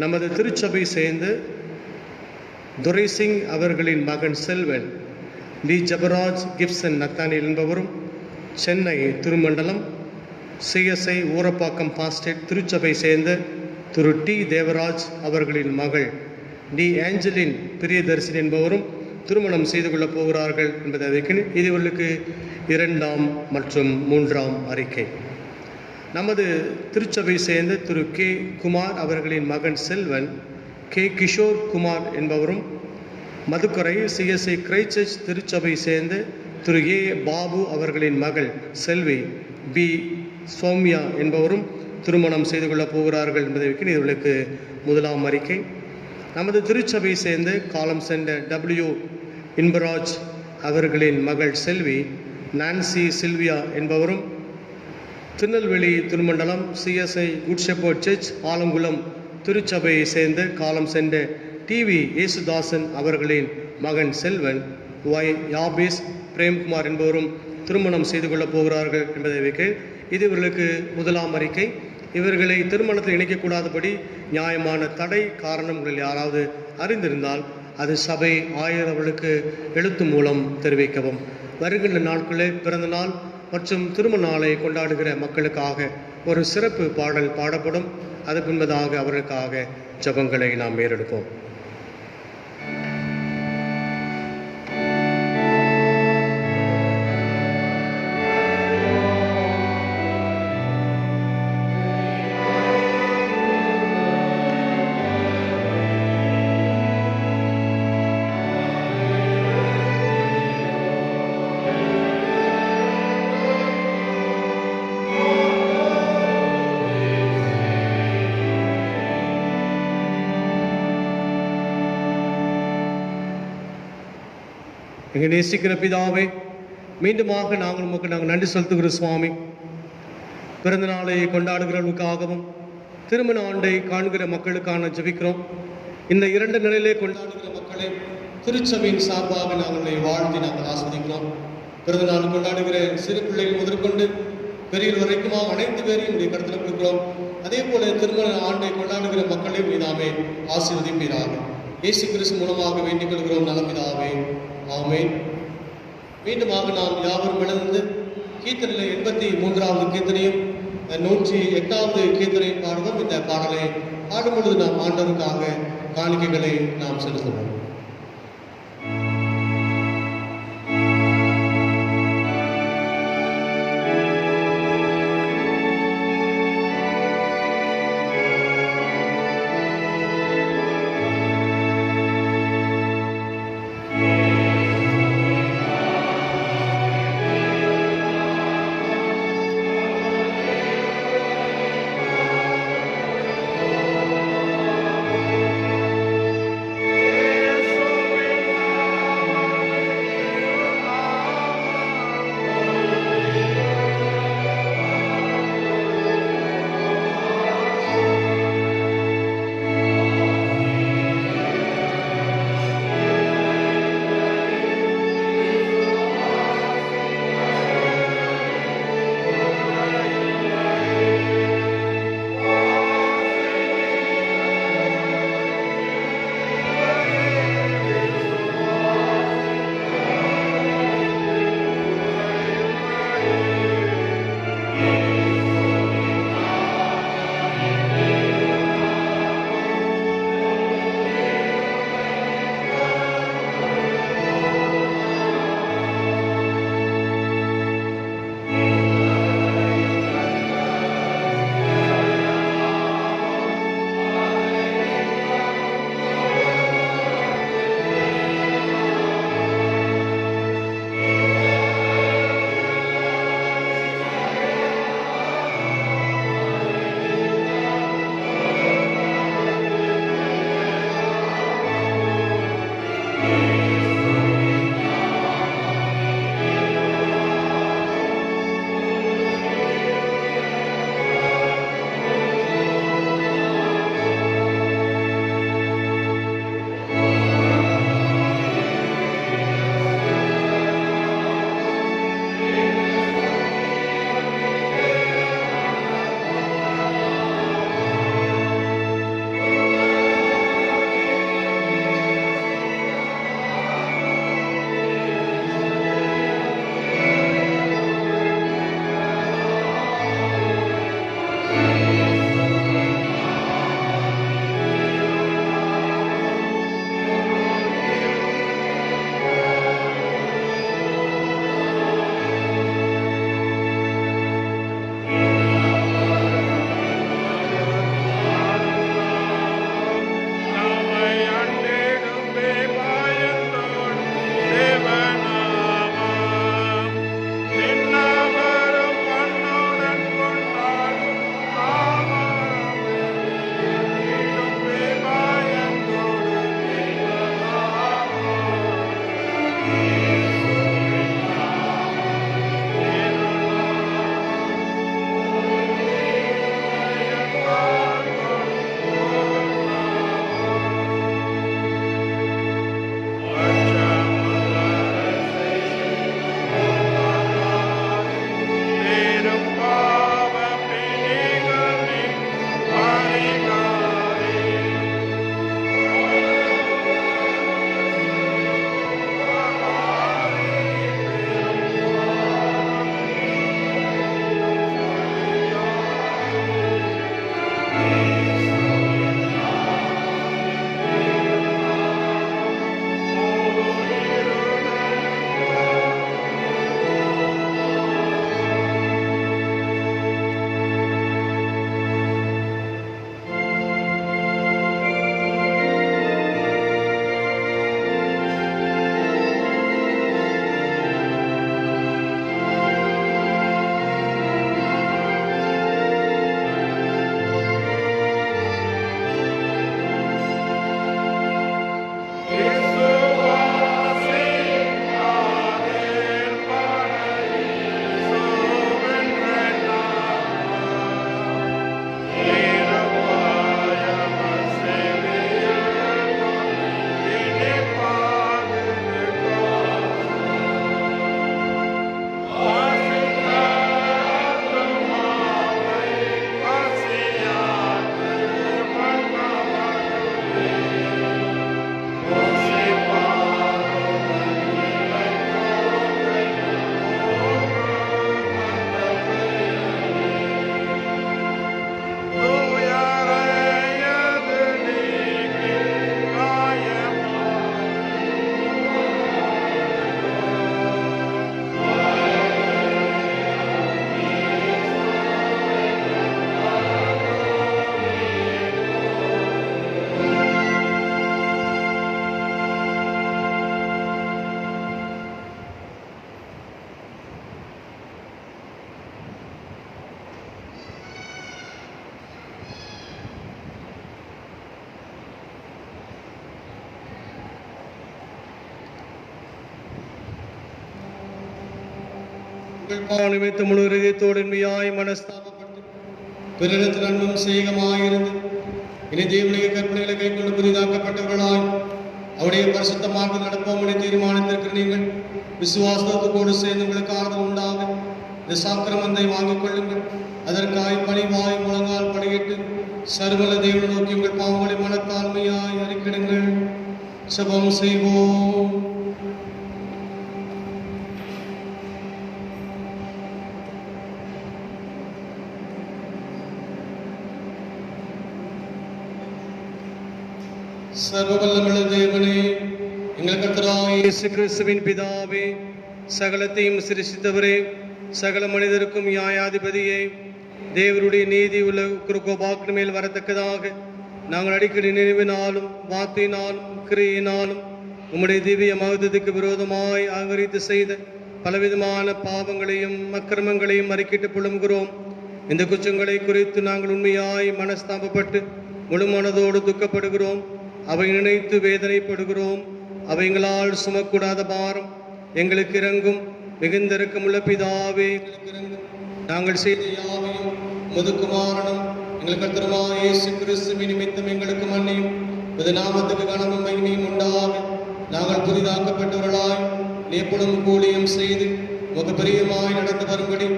நமது திருச்சபை சேர்ந்து துரைசிங் அவர்களின் மகன் செல்வன் டி ஜபராஜ் கிப்சன் நத்தானியல் என்பவரும், சென்னை திருமண்டலம் சிஎஸ்ஐ ஊரப்பாக்கம் பாஸ்டேட் திருச்சபை சேர்ந்த திரு டி தேவராஜ் அவர்களின் மகள் டி ஏஞ்சலின் பிரியதர்சினி என்பவரும் திருமணம் செய்து கொள்ளப் போகிறார்கள் என்பதை அறிக்கை. இது இவர்களுக்கு 2ஆம் மற்றும் 3ஆம் அறிக்கை. நமது திருச்சபை சேர்ந்த திரு கே குமார் அவர்களின் மகன் செல்வன் கே கிஷோர் குமார் என்பவரும், மதுக்கரை சிஎஸ்ஐ கிரைஸ்ட் திருச்சபை சேர்ந்த திரு ஏ பாபு அவர்களின் மகள் செல்வி பி சௌமியா என்பவரும் திருமணம் செய்து கொள்ளப் போகிறார்கள் என்பதை இவர்களுக்கு 1ஆம் அறிக்கை. நமது திருச்சபை சேர்ந்த காலம் சென்ற டபிள்யூ இன்பராஜ் அவர்களின் மகள் செல்வி நான்சி சில்வியா என்பவரும், Tirunelveli Thirumandalam CSI good shepherd church Alangulam திருச்சபையை சேர்ந்த காலம் சென்ற டிவி ஏசுதாசன் அவர்களின் மகன் செல்வன் ஒய் யாபேஸ் பிரேம்குமார் என்பவரும் திருமணம் செய்து கொள்ளப் போகிறார்கள் என்பதை வைக்க இது இவர்களுக்கு முதலாம் அறிக்கை. இவர்களை திருமணத்தில் இணைக்கக்கூடாதபடி நியாயமான தடை காரணங்கள் யாராவது அறிந்திருந்தால் அது சபை ஆயர் அவர்களுக்கு எழுத்து மூலம் தெரிவிக்கவும். வருகின்ற நாட்களில் பிறந்த நாள் மற்றும் திருமண நாளை கொண்டாடுகிற மக்களுக்காக ஒரு சிறப்பு பாடல் பாடப்படும். அது பின்பதாக அவர்களுக்காக ஜெபங்களை நாம் மேலெடுப்போம். எங்கள் நேசிக்கிற பிதாவே, மீண்டுமாக நாங்கள் நன்றி செலுத்துகிறோம் சுவாமி. பிறந்த நாளை கொண்டாடுகிறவர்களுக்காகவும் திருமண ஆண்டை காண்கிற மக்களுக்கான ஜெபிக்கிறோம். இந்த 2 நிலையிலே கொண்டாடுகிற மக்களை திருச்சபையின் சார்பாக நாங்கள் வாழ்த்தி நாங்கள் ஆஸ்வதிக்கிறோம். பிறந்த நாள் கொண்டாடுகிற சிறு பிள்ளைகள் முதற்கொண்டு பெரியவர் வரைக்குமாக அனைத்து பேரையும் உடைய கருத்தில் கொடுக்கிறோம். அதே போல திருமண ஆண்டை கொண்டாடுகிற மக்களையும் நீதாமே ஆசீர்வதிப்பீராக. இயேசு கிறிஸ்து மூலமாக வேண்டிக் கொள்கிறோம் நல்ல பிதாவே, ஆமென். மீண்டுமாக நாம் யாவரும் எழுந்து கீர்த்தனை 83வது கீர்த்தனையும் 108வது கீர்த்தனையும் பாடுவோம். இந்த பாடலை பாடும் பொழுது நாம் ஆண்டவருக்காக காணிக்கைகளை நாம் செலுத்துவோம். நிமித்த முழு இதயத்தோடுமையாய் மனஸ்தாபப்பட்டு பிறரிடத்தில் அன்பும் செய்கமாயிருந்து இனி தேவனுடைய கற்பனைகளை கைக்கொண்டு புதிதாக்கப்பட்டவர்களாய் அவருடைய பரிசுத்தமாக நடப்போம் தீர்மானத்திற்கு நீங்கள் விசுவாசத்தோடு சேர்ந்து உங்களுக்கு ஆறுதல் உண்டாக இந்த சாக்கிரமந்தை வாங்கிக் கொள்ளுங்கள். அதற்காய் பணிவாய் முழங்கால் படியிட்டு சர்வல தேவனை நோக்கி உங்கள் பாவங்களை மனத்தாழ்மையாய் அறிக்கிடுங்கள். சபம் செய்வோம். சர்வவல்லமுள்ள தேவனே, எங்கள் கர்த்தராகிய இயேசு கிறிஸ்துவின் பிதாவே, சகலத்தையும் சிருஷ்டித்தவரே, சகல மனிதருக்கும் நியாயாதிபதியே, தேவருடைய நீதி உள்ள கிருபைக்கு மேல் வரத்தக்கதாக நாங்கள் அடிக்கடி நினைவினாலும் வார்த்தையினாலும் கிரியினாலும் உம்முடைய திவ்ய மகத்துவத்துக்கு விரோதமாய் ஆகரித்து செய்த பலவிதமான பாவங்களையும் அக்கிரமங்களையும் அறிக்கிட்டு புலம்புகிறோம். இந்த குற்றங்களை குறித்து நாங்கள் உண்மையாய் மனஸ்தாபப்பட்டு முழு மனதோடு துக்கப்படுகிறோம். அவை நினைத்து வேதனைப்படுகிறோம். அவைங்களால் சுமக்கூடாத பாரம் எங்களுக்கு இறங்கும். மிகுந்த இரக்கமுள்ள பிதாவே, நாங்கள் செய்த யாவையும் முதுகுமாரனும் எங்கள் கர்த்தருமாகிய இயேசு கிறிஸ்துவின் நிமித்தம் எங்களுக்கு மன்னியும். இது நாமத்துக்கு கனமும் மகிமையும் உண்டாக நாங்கள் புதிதாக்கப்பட்டவர்களாய் எப்பொழுதும் கூலியம் செய்து உமக்கு பிரியமாய் நடந்து வரும்படி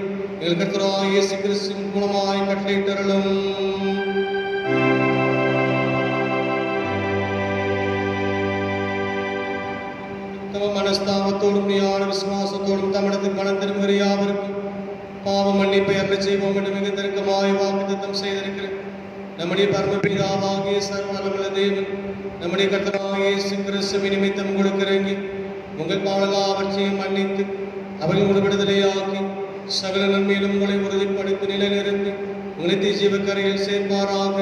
எங்கள் கர்த்தராகிய இயேசு கிறிஸ்துவின் மூலமாய் கட்டளையிட்டருளும். மனஸ்தாபத்தோடும் ஞான விசுவாசத்தோடும் தமிழத்துக்கு மனம் திரும்புகிற யாவருக்கும் பாவ மன்னிப்பை அருள் செய்வோம் என்று மிக நெருக்கமாய் வாக்குத்தத்தம் செய்திருக்கிறேன். நம்முடைய பரமபிதாவாகிய சர்வவல்லமுள்ள தேவன் நம்முடைய கர்த்தராகிய இயேசு கிறிஸ்துவின் நிமித்தம் உங்களுக்கு இறங்கி உங்கள் பாவலாவற்றையும் மன்னித்து அவர்கள் விடுதலையாக்கி சகல நன்மையிலும் உங்களை உறுதிப்படுத்தி நிலைநிறுத்தி உங்களை ஜீவக்கரையில் சேர்ப்பாராக.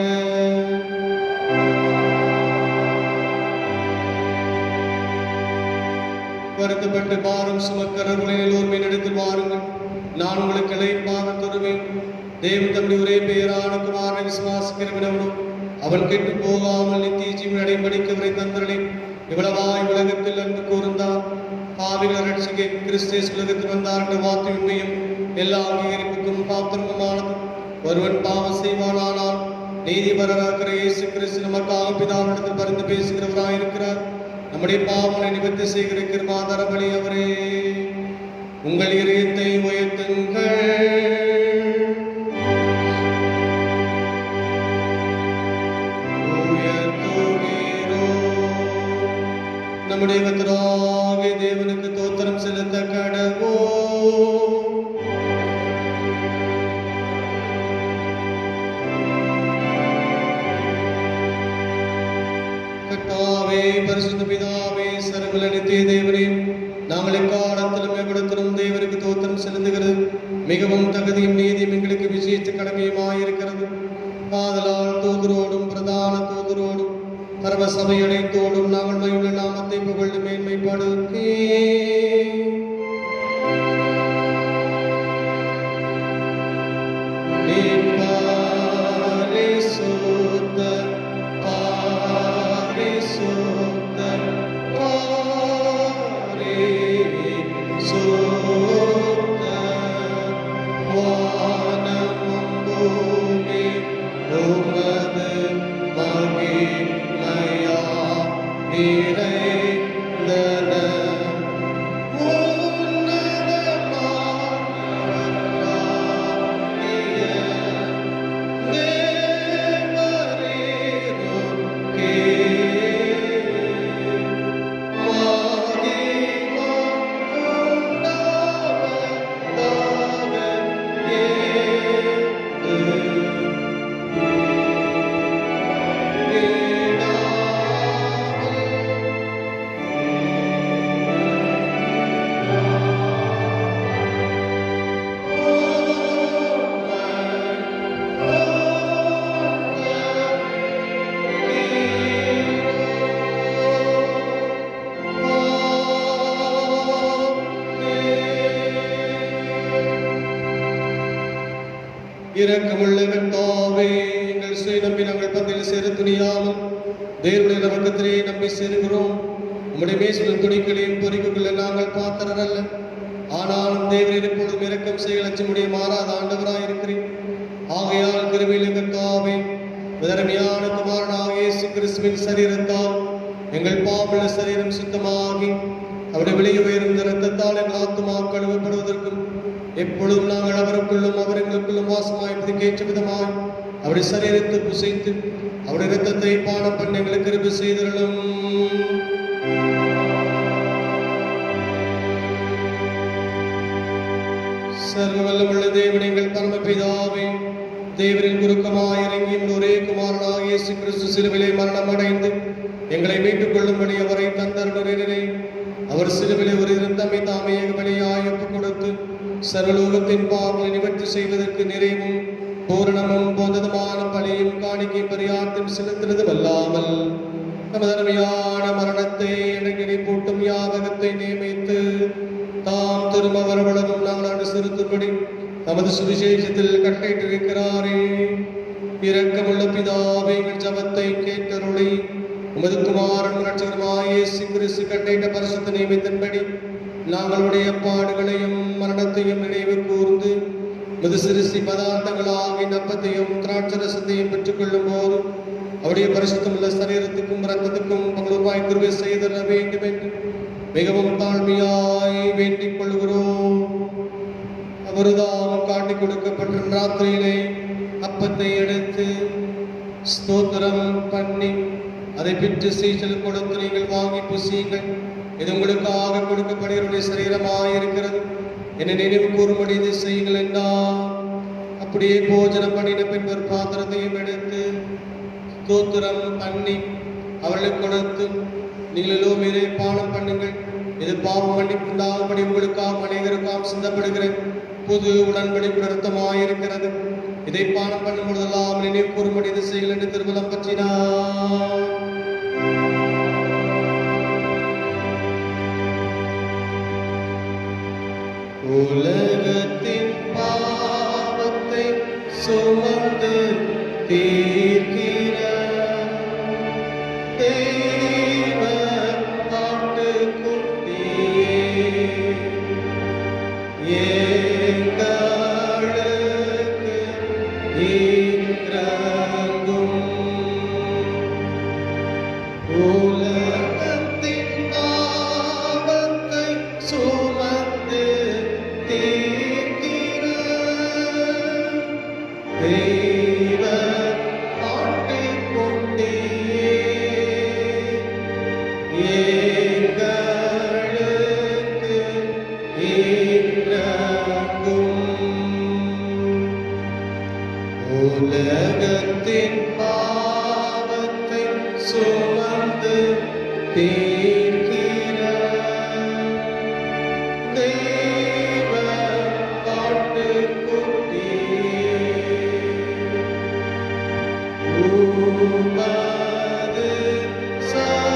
வருத்தப்பட்டு பாரம் சுமக்கிறவர்களை எல்லோருமே எடுத்து வாருங்கள், நான் உங்களுக்கு இளைப்பாக தருவேன். தேவன் தம்முடைய ஒரே பெயரான குமாரனை விசுவாசிக்கிறவனும் அவன் கெட்டு போகாமல் நித்திய ஜீவன் அடைபடிக்கவரை தந்தரனை இவ்வளவாய் உலகத்தில் அன்பு கூர்ந்தார். பாவிகள் ரட்சிக்க கிறிஸ்து உலகத்தில் வந்தார் என்ற வார்த்தை உண்மையும் எல்லா அங்கீகரிப்புக்கும் பாத்திரமானது. ஒருவன் பாவம் செய்வானானால் நீதிபரராகிற இயேசு கிறிஸ்து நமக்காக பிதாவிடத்தில் பரிந்து பேசுகிறவராயிருக்கிறார். நம்முடைய பாவங்களை நிவர்த்தி செய்கிற கிருபாதார பலி அவரே. உங்கள் இதயத்தை உயர்த்துங்கள். நம்முடைய கர்த்தராகிய தேவனுக்கு தோத்திரம் செலுத்த கடவோம். பரிசுத்த பிதாவே, சர்வவல்ல நித்திய தேவனே, நாங்கள் எக்காலத்திலும் எவ்விடத்திலும் தேவனுக்கு தோத்திரம் செலுத்துகிறது மிகவும் தகுதியும் நீதியும் எங்களுக்கு விசேஷ கடமையுமாயிருக்கிறது. ஆதலால் தூதரோடும் பிரதான தூதரோடும் பரம சபை அனைத்தோடும் நாங்கள் மகிழ்ந்த நாமத்தை புகழ்ந்து மேன்மைப்படுத்தி இரக்கமுள்ள கர்த்தாவே, எங்கள் சுய நம்பி நாங்கள் பந்தியில் சேர துணியாமல் தேவனுடைய நரக்கத்திலே நம்பி சேருகிறோம். உம்முடைய மேசுடன் துணிகளையும் பொறிக்குள்ள நாங்கள் பாத்திரர் அல்ல. ஆனாலும் தேவரீர் எப்பொழுதும் இரக்கம் செய்ய லட்சமுடைய மாறாத ஆண்டவராய் இருக்கிறேன். ஆகையால் கிருபையில் கர்த்தாவே முதன்மையான குமாரனாகிய இயேசு கிறிஸ்துவின் சரீரத்தால் எங்கள் பாவமுள்ள சரீரம் சுத்தமாகி அவருடைய விலை உயர்ந்த இரத்தத்தால் எங்கள் ஆத்துமா கழுவப்படுவதற்கும் எப்பொழுதும் நாங்கள் அவருக்குள்ளும் அவர்களுக்குள்ளும் வாசமாய் கேட்ட விதமாய் அவருடைய சரீரத்தை புசைத்து அவருடைய இரத்தத்தை பானம் பண்ண எங்களுக்கு கிருபை செய்தருளும். சர்வ வல்லமுள்ள தேவனே, எங்கள் பரமபிதாவே, தேவரின் குறுக்கமாய் இறங்கி ஒரே குமாரனாகிய இயேசு கிறிஸ்து சிலுவிலே மரணம் அடைந்து எங்களை மீட்டுக் கொள்ளும்படி அவரை தந்தருளினரே. அவர் சிலுவிலே ஒரு தம்மை தாமே பலியாய் ஒப்புக் கொடுத்து சர்வலோகத்தின் பாவங்களை நிவர்த்தி செய்வதற்கு நிறைவும் பூரணமும் போந்ததுமான பலியும் காணிக்கை பரியார்த்தம் செலுத்தினது வல்லாமல் தமது அருமையான மரணத்தை இணங்கி போட்டும் யாவகத்தை நியமித்து தாம் திரும்ப வரவளவும் நாங்கள் அனுசரித்தும்படி தமது சுவிசேஷத்தில் கட்டளையிட்டிருக்கிறாரே. இரக்கமுள்ள பிதாவே, எங்கள் ஜபத்தை கேட்டருளி உமது குமாரன் இரட்சகருமாகிய இயேசு கிறிஸ்து கட்டளையிட்ட பரிசுத்த நியமத்தின்படி நாங்களுடைய பாடுகளையும் மரணத்தையும் நினைவு கூர்ந்து உமது சிறுசி பதார்த்தங்களாகிய அப்பத்தையும் திராட்சரசத்தையும் பெற்றுக் கொள்ளும் போது அவருடைய பரிசுத்தமுள்ள சரீரத்துக்கும் இரத்தத்துக்கும் பங்குவாய் கிருபை செய்தர வேண்டும் என்று மிகவும் தாழ்மையாய் வேண்டிக் கொள்கிறோம். அவருதாம் காட்டிக் கொடுக்கப்பட்ட ராத்திரியிலே அப்பத்தை எடுத்து ஸ்தோத்திரம் பண்ணி அதை பெற்று சீசல் கொடுத்து நீங்கள் வாங்கி புசியுங்கள், இது உங்களுக்காக கொடுக்கப்படுகிற சரீரமாயிருக்கிறது, என்னை நினைவு கூறும்படி இதை செய்யுங்கள் என்றார். அப்படியே போஜனம் பண்ணின பின் ஒரு பாத்திரத்தையும் எடுத்து ஸ்தோத்திரம் பண்ணி அவர்களுக்கு கொடுத்து, நீங்கள் எல்லோருமே பானம் பண்ணுங்கள், இது பாவம் மன்னிப்புண்டாகும்படி உங்களுக்காக அனைவருக்காக சிந்தப்படுகிற புது உடன்படிக்கை ரத்தமாயிருக்கிறது, இதை பானம் பண்ணும் பொழுதெல்லாம் நினைவு கூறும்படி இதை செய்யுங்கள் என்று திருமணம் பற்றினார். உலகத்தின் பாவத்தை சுமந்து தீர்க்கிற தேவ ஆட்டுக்குட்டியே, எங்களுக்கு இரங்கும். உலகத்தின் பாவத்தை சுமந்து தீர்க்கிற தேவ ஆட்டுக்குட்டியே, எங்களுக்கு இரங்கும். உலகத்தின் பாவத்தை சுமந்து தீர்க்கிற தேவ ஆட்டுக்குட்டியே, உமது சமாதானத்தை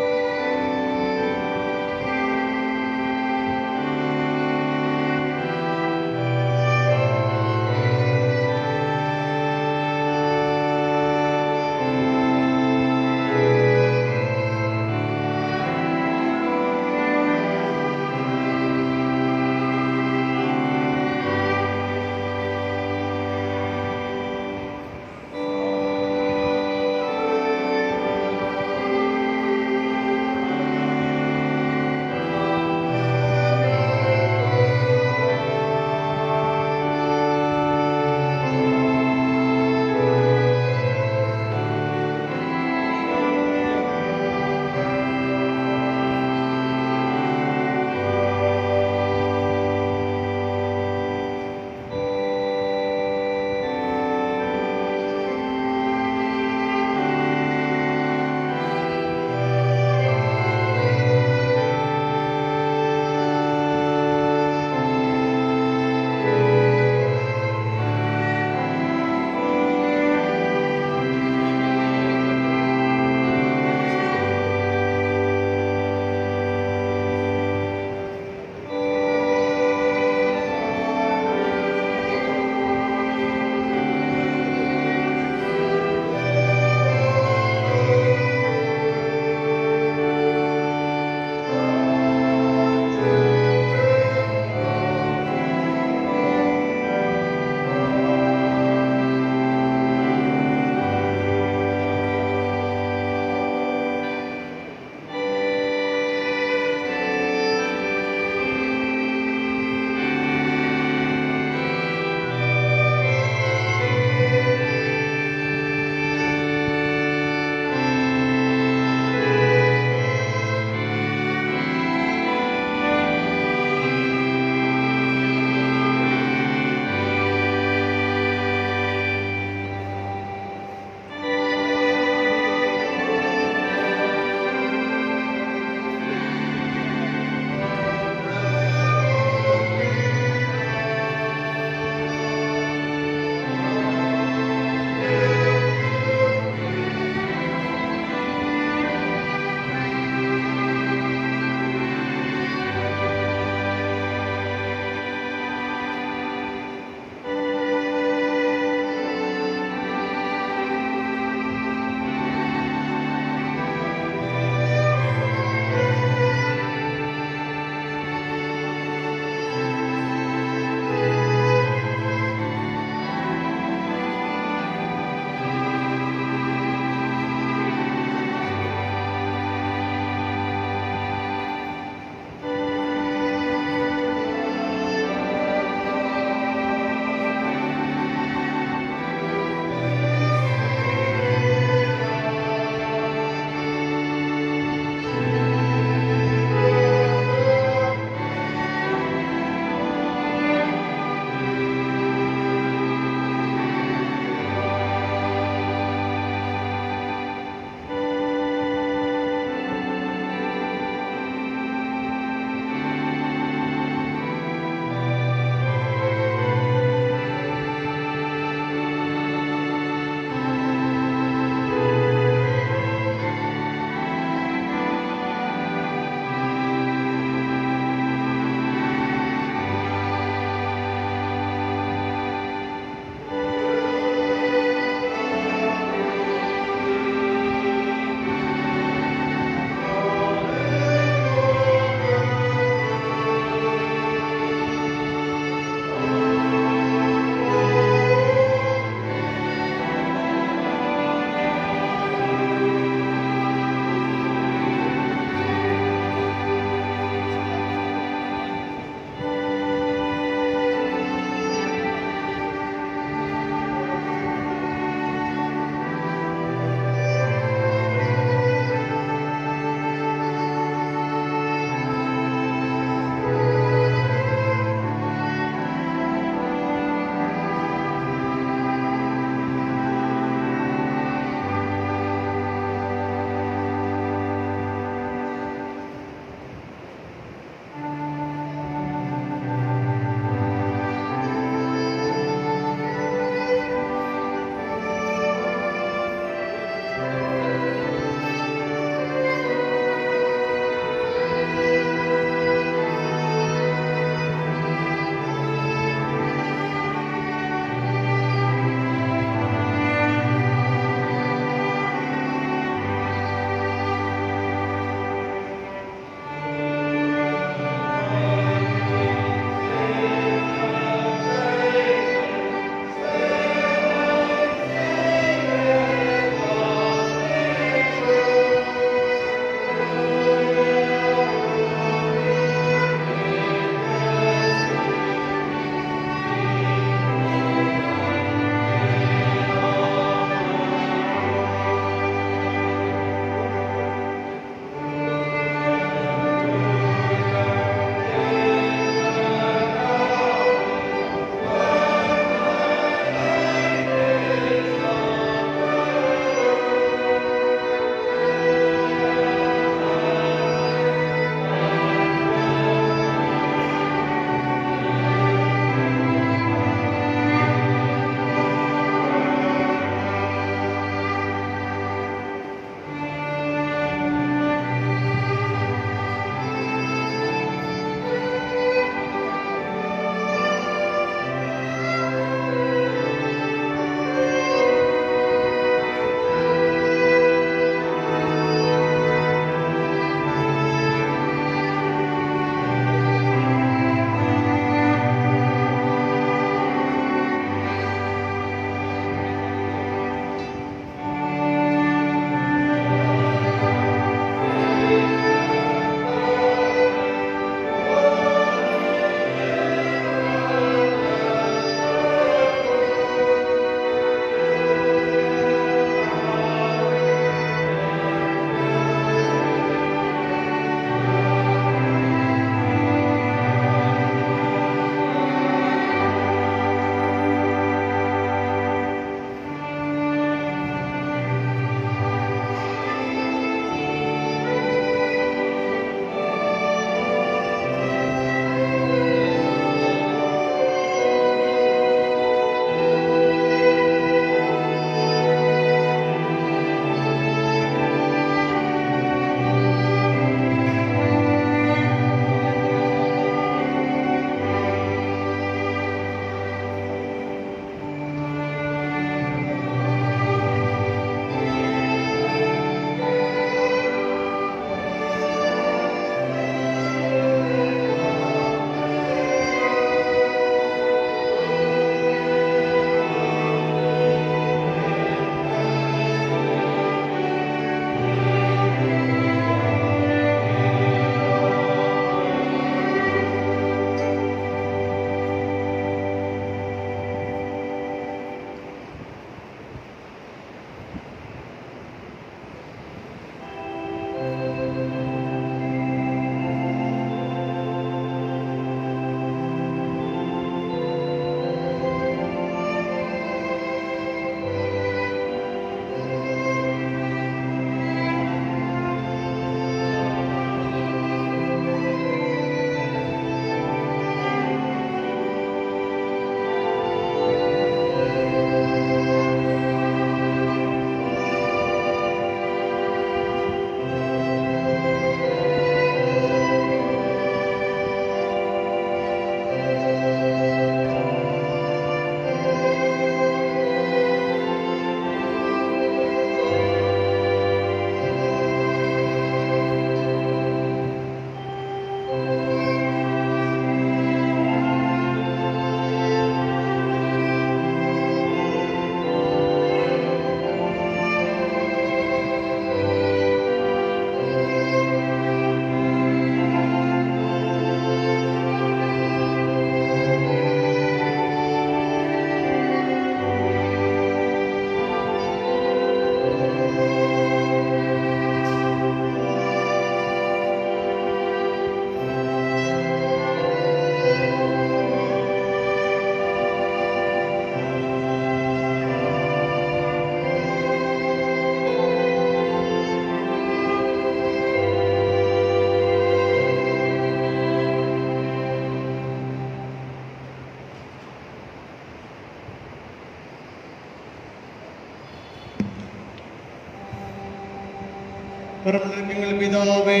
பரமண்டலங்கள் பிதாவே,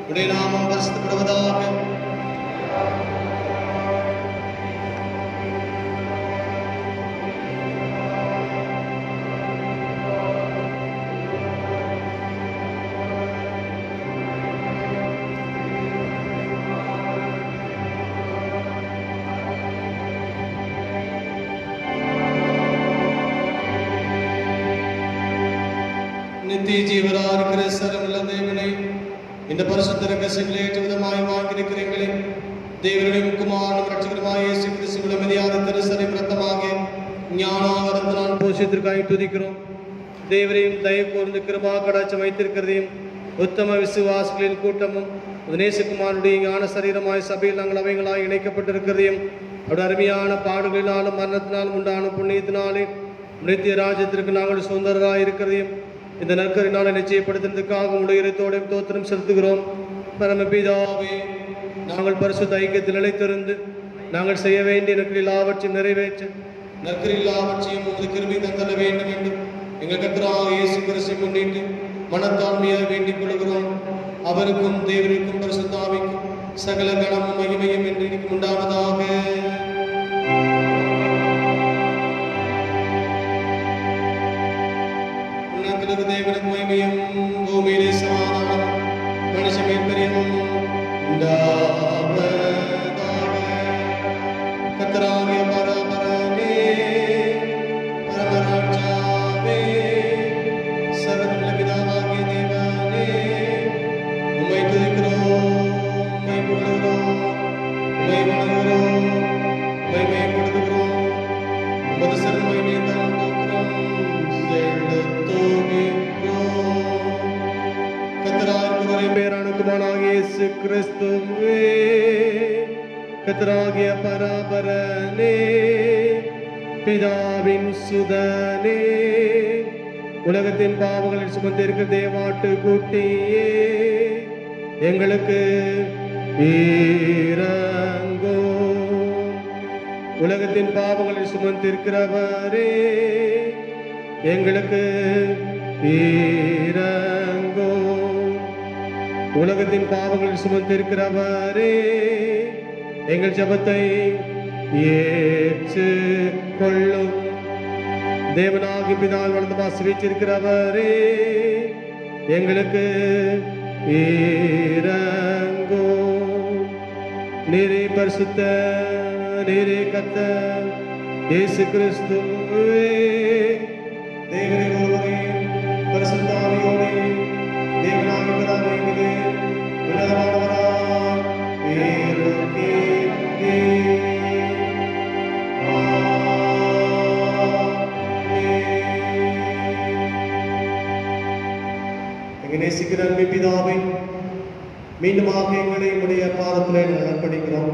உடைய நாமம் பரிசுத்தப்படுவதாக. நித்திய ஜீவராக இருக்கிற சர்வவல்ல தேவனே, இந்த பரிசுத்த ரகசியங்களை ஏற்ற விதமாய் வாங்கியிருக்கிறீங்களே, தேவனுடைய குமாரனும் இரட்சகருமாய் இயேசு கிறிஸ்துவின் மீதியான திருசரை பிரத்தமாக ஞானாவரத்தினால் போஷத்திற்காய் துதிக்கிறோம். தேவரையும் தயவு கூர்ந்து கிருபா கடாட்சம் வைத்திருக்கிறதையும் உத்தம விசுவாசிகளின் கூட்டமும் நேசகுமாரனுடைய ஞான சரீரமாய் சபையில் நாங்கள் அவைகளாய் இணைக்கப்பட்டிருக்கிறதையும் அவருடைய அருமையான பாடுகளினாலும் மரணத்தினாலும் உண்டான புண்ணியத்தினாலே நித்திய ராஜ்யத்திற்கு நாங்கள் சுதந்திரராய் இருக்கிறதையும் இந்த நற்கரினால நிச்சயப்படுத்துறதுக்காக உடையத்தோடையும் தோத்திரம் செலுத்துகிறோம். பரமபிதாவே, நாங்கள் பரிசுத்த ஐக்கியத்தில் நிலைத்திருந்து நாங்கள் செய்ய வேண்டிய நற்கரில் எல்லாவற்றையும் நிறைவேற்ற நற்கரில் எல்லாவற்றையும் உமது கிருபை தந்தர வேண்டும் என்று எங்கள் கர்த்தராகிய இயேசு கிறிஸ்துவை முன்னிட்டு மனத்தாழ்மையாக வேண்டிக் கொள்கிறோம். அவருக்கும் தேவருக்கும் பரிசுத்த ஆவிக்கும் சகல கனமும் மகிமையும் என்று உண்டாவதாக. தேவனுக்கு மகிமையும் பூமியிலே சமாதானம் மனுஷ மேற்பரியமும் உண்டாவதாக. கர்த்தராகிய பரபரனே, பரமராஜாவே, சர்வவல்ல பிதாவாகிய தேவனே, உம்மை துதிக்கிறோம், உம்மை புகழுகிறோம், உம்மை வணங்குகிறோம், உம்மை மேம்படுத்துகிறோம். உமது சர்வ மகிமையை தான் தோத்திரம் பேரானுக்குமானாகிய இயேசு கிறிஸ்துவே, கர்த்தராகிய பரபரனே, பிதாவின் சுதனே, உலகத்தின் பாவங்களில் சுமந்திருக்கிற தேவாட்டு குட்டியே, எங்களுக்கு இரங்கோ. உலகத்தின் பாவங்களில் சுமந்திருக்கிறவரே, எங்களுக்கு இரங்கோ. உலகத்தின் பாவங்களில் சுமந்திருக்கிறவரே, எங்கள் ஜெபத்தை ஏற்று கொள்ளும். தேவனாகி பிதால் வளர்ந்து வாசிச்சிருக்கிறவரே, எங்களுக்கு இரங்கோ. நீரே பரிசுத்த, நீரே கர்த்தர் இயேசு கிறிஸ்துவே, தேவனே ஒருவரே, பரிசுத்த ஆவியோடே, தேவனாகிய பிதாவிலே உன்னதமானவராய் இருக்கிறீர். எங்கள் நேசிக்கிற அன்பு பிதாவை, மீண்டுமாக எங்களை உடைய பாதத்திலே நாங்கள் அர்ப்பணிக்கிறோம்.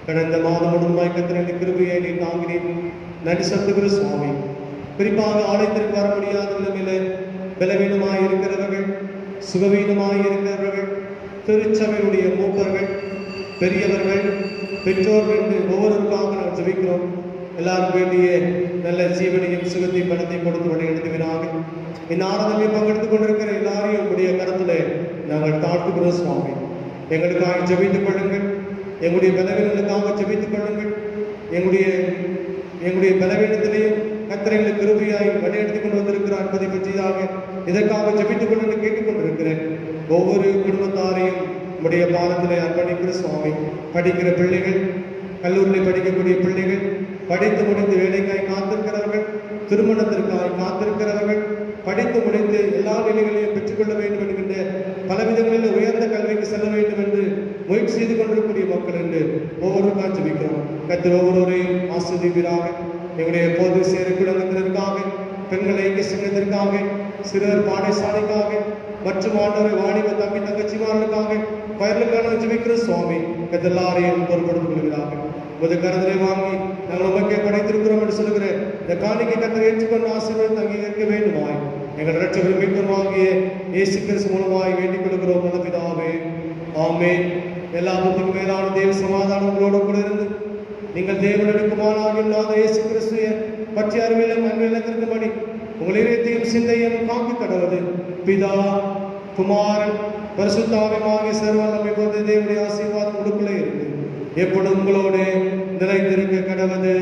கடந்த மாதம் முழுவதுமாய் கர்த்தரின் கிருபையை நீர் தாங்கினீர். நன்றி செலுத்துகிற சுவாமி. குறிப்பாக ஆலயத்திற்கு வர முடியாத நிலைமையில் பலவீனமாய் இருக்கிறவர்கள், சுகவீனமாய் இருக்கிறவர்கள், திருச்சபையுடைய மூப்பர்கள், பெரியவர்கள், பெற்றோர்கள் என்று ஒவ்வொருவருக்காக நாங்கள் ஜெபிக்கிறோம். எல்லாருக்கும் வேண்டிய நல்ல ஜீவனையும் சுகத்தையும் பணத்தையும் கொடுத்து வழி நடத்துவீராக. இந்த ஆராதனையை பங்கெடுத்துக் கொண்டிருக்கிற எல்லாரையும் உடைய கருத்திலே நாங்கள் தாழ்த்துகிறோம் சுவாமி. எங்களுக்காக ஜெபித்துக் கொள்ளுங்கள். எங்களுடைய பலவீனங்களுக்காக ஜெபித்துக் கொள்ளுங்கள். எங்களுடைய பலவீனத்திலையும் கர்த்தரை கிருபையாய் வழிநடத்தி கொண்டு வந்திருக்கிறார் என்பதை பற்றியதாக இதற்காக ஜெபித்துக் கொண்டு கேட்டுக்கொண்டிருக்கிறேன். ஒவ்வொரு குடும்பத்தாரையும் உடைய பாதத்திலே அர்ப்பணிக்கிற சுவாமி. படிக்கிற பிள்ளைகள், கல்லூரியில் படிக்கக்கூடிய பிள்ளைகள், படித்து முடித்து வேலைக்காய் காத்திருக்கிறவர்கள், திருமணத்திற்காய் காத்திருக்கிறவர்கள், படித்து முடித்து எல்லா நிலைகளையும் பெற்றுக்கொள்ள வேண்டும் என்கின்ற பலவிதங்களில் உயர்ந்த கல்விக்கு செல்ல வேண்டும் என்று முயற்சி செய்து கொண்டிருக்கக்கூடிய மக்கள் என்று ஒவ்வொருவருக்காக ஜெபிக்கிறோம். கர்த்தர் ஒவ்வொருவரையும் ஆசீர்வதிப்பீராக. எங்களுடைய பொது சேர குடும்பத்தினருக்காக, பெண்களை ஐக்கிய சங்கத்திற்காக, சிறுவர் பாடசாலைக்காக மற்றும் ஆண்டவரை வாணிப தம்பி தங்கச்சிமார்களுக்காக பயிர்களுக்கான ஜெபிக்கிற சுவாமி எல்லாரையும் பொறுப்படுத்திக் கொள்கிறார்கள். உமது கருதலை வாங்கி நாங்கள் உமக்கே படைத்திருக்கிறோம் என்று சொல்லுகிற இந்த காணிக்கை கர்த்தர் ஏற்றுக்கொண்டு ஆசீர்வாதத்தை அங்கீகரிக்க வேண்டுமாய் எங்கள் இரட்சகரும் மீட்பரும் ஆகிய இயேசு கிறிஸ்து மூலமாய் வேண்டிக் கொள்கிறோம் நல்ல பிதாவே, ஆமென். எல்லாத்துக்கும் மேலான தேவ சமாதானம் உங்களோடு கூட இருந்து நீங்கள் தேவனுக்குமானாக இல்லாத இயேசு கிறிஸ்துவை பற்றி அறிவிலும் அன்பிலத்திற்கும்படி உங்கள் இதயத்தையும் சிந்தையும் காக்கி கடவுது பிதா குமாரன் பரிசுத்தாவியமாகிய சர்வவல்லமை கொண்ட தேவனுடைய ஆசீர்வாதம் உங்களுக்குள்ளே இருக்கு எப்பொழுதும் உங்களோடு நிலைத்திருக்க கடவுது.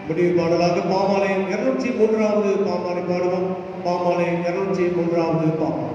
முடிவு பாடலாக பாமாலயம் 203வது பாமாலை பாடுவோம். பாமாலயம் 203வது பாமாலை.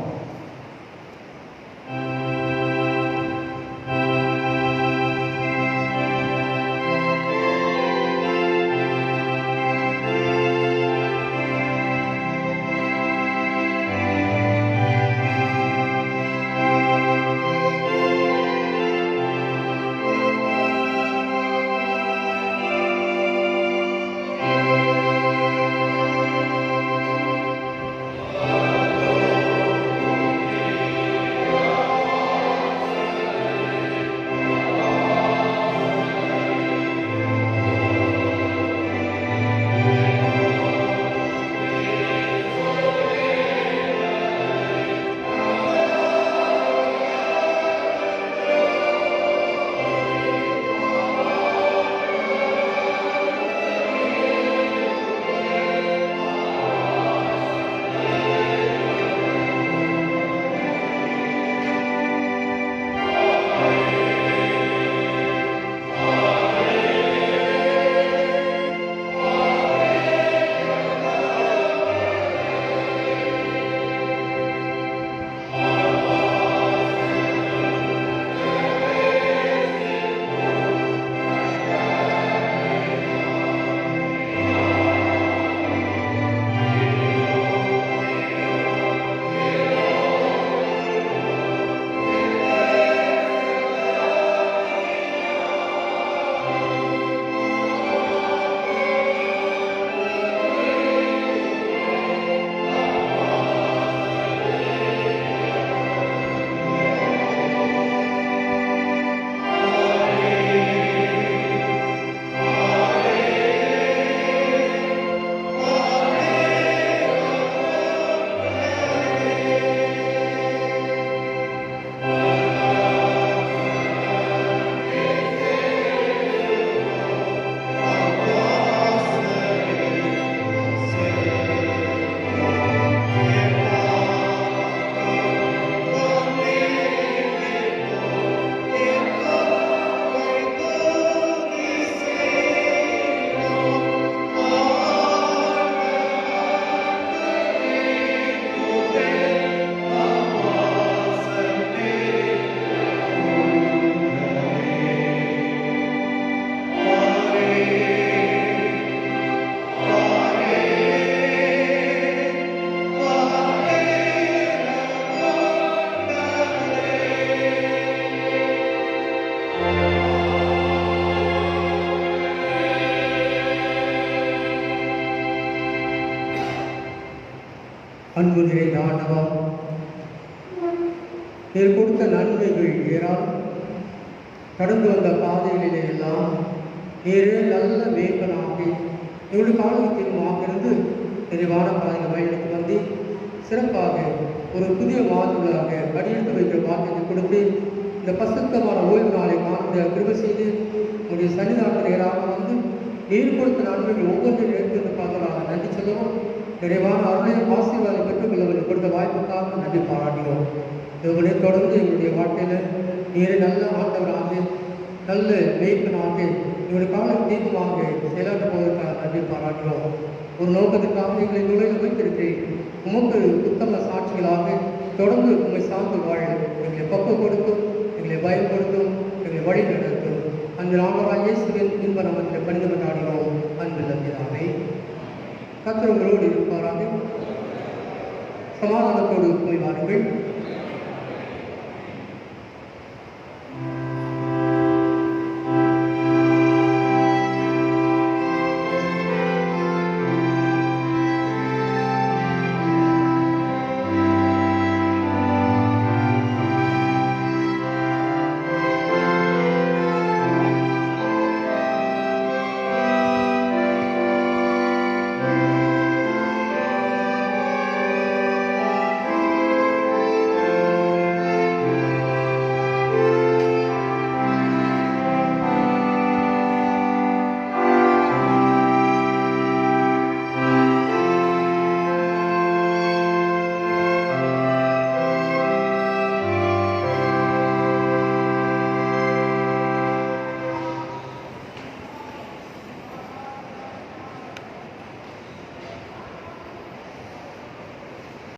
அன்பு நிறைந்த ஆண்டவா, நீர் கொடுத்த நன்மைகள் ஏறால் கடந்து வந்த பாதைகளிலே எல்லாம் நீரே நல்ல வேப்பனாகி எங்களுடைய காலத்திலும் இருந்து நிறைவான பாதையில் வழிநடத்தி வந்து சிறப்பாக ஒரு புதிய வாழ்வுகளாக அடியெடுத்து வைக்கிற பாக்கியத்தை கொடுத்து இந்த பசுத்தமான ஓய்வு நாளை காண்க கிருபை செய்து உங்களுடைய சன்னிதானத்தில் ஏறாக வந்து நீர் கொடுத்த நன்மைகள் ஒவ்வொன்றையும் எடுத்து பார்க்கலாம். நன்றி சொல்லுவோம். நிறைவான அருளையும் ஆசீர்வாதம் பெற்றுக்கொள்ள கொடுத்த வாய்ப்புக்காக நன்றி பாராட்டுகிறோம். இவர்களே தொடர்ந்து எங்களுடைய வாழ்க்கையில் நீரை நல்ல ஆண்டவராக நல்ல மேய்ப்பனாக எங்களுடைய கால தீபமாக செயலாற்ற போவதற்காக நன்றி பாராட்டுகிறோம். ஒரு நோக்கத்திற்காக எங்களை நுழைந்து வைத்திருக்கிறேன். உமக்கு உத்தம சாட்சிகளாக தொடர்ந்து உண்மை சார்ந்து வாழ எங்களை பக்குவப்படுத்தும், எங்களை பயன்படுத்தும், எங்களை வழி நடத்தும். அந்த ராமராஜேஸ்வரின் இன்ப நாமத்தில் பணிந்து கொண்டாடுகிறோம். அன்பு பிதாவே. கர்த்தர் உங்களோடு இருப்பாராக. சமாதானத்தோடு போய் வாருங்கள்.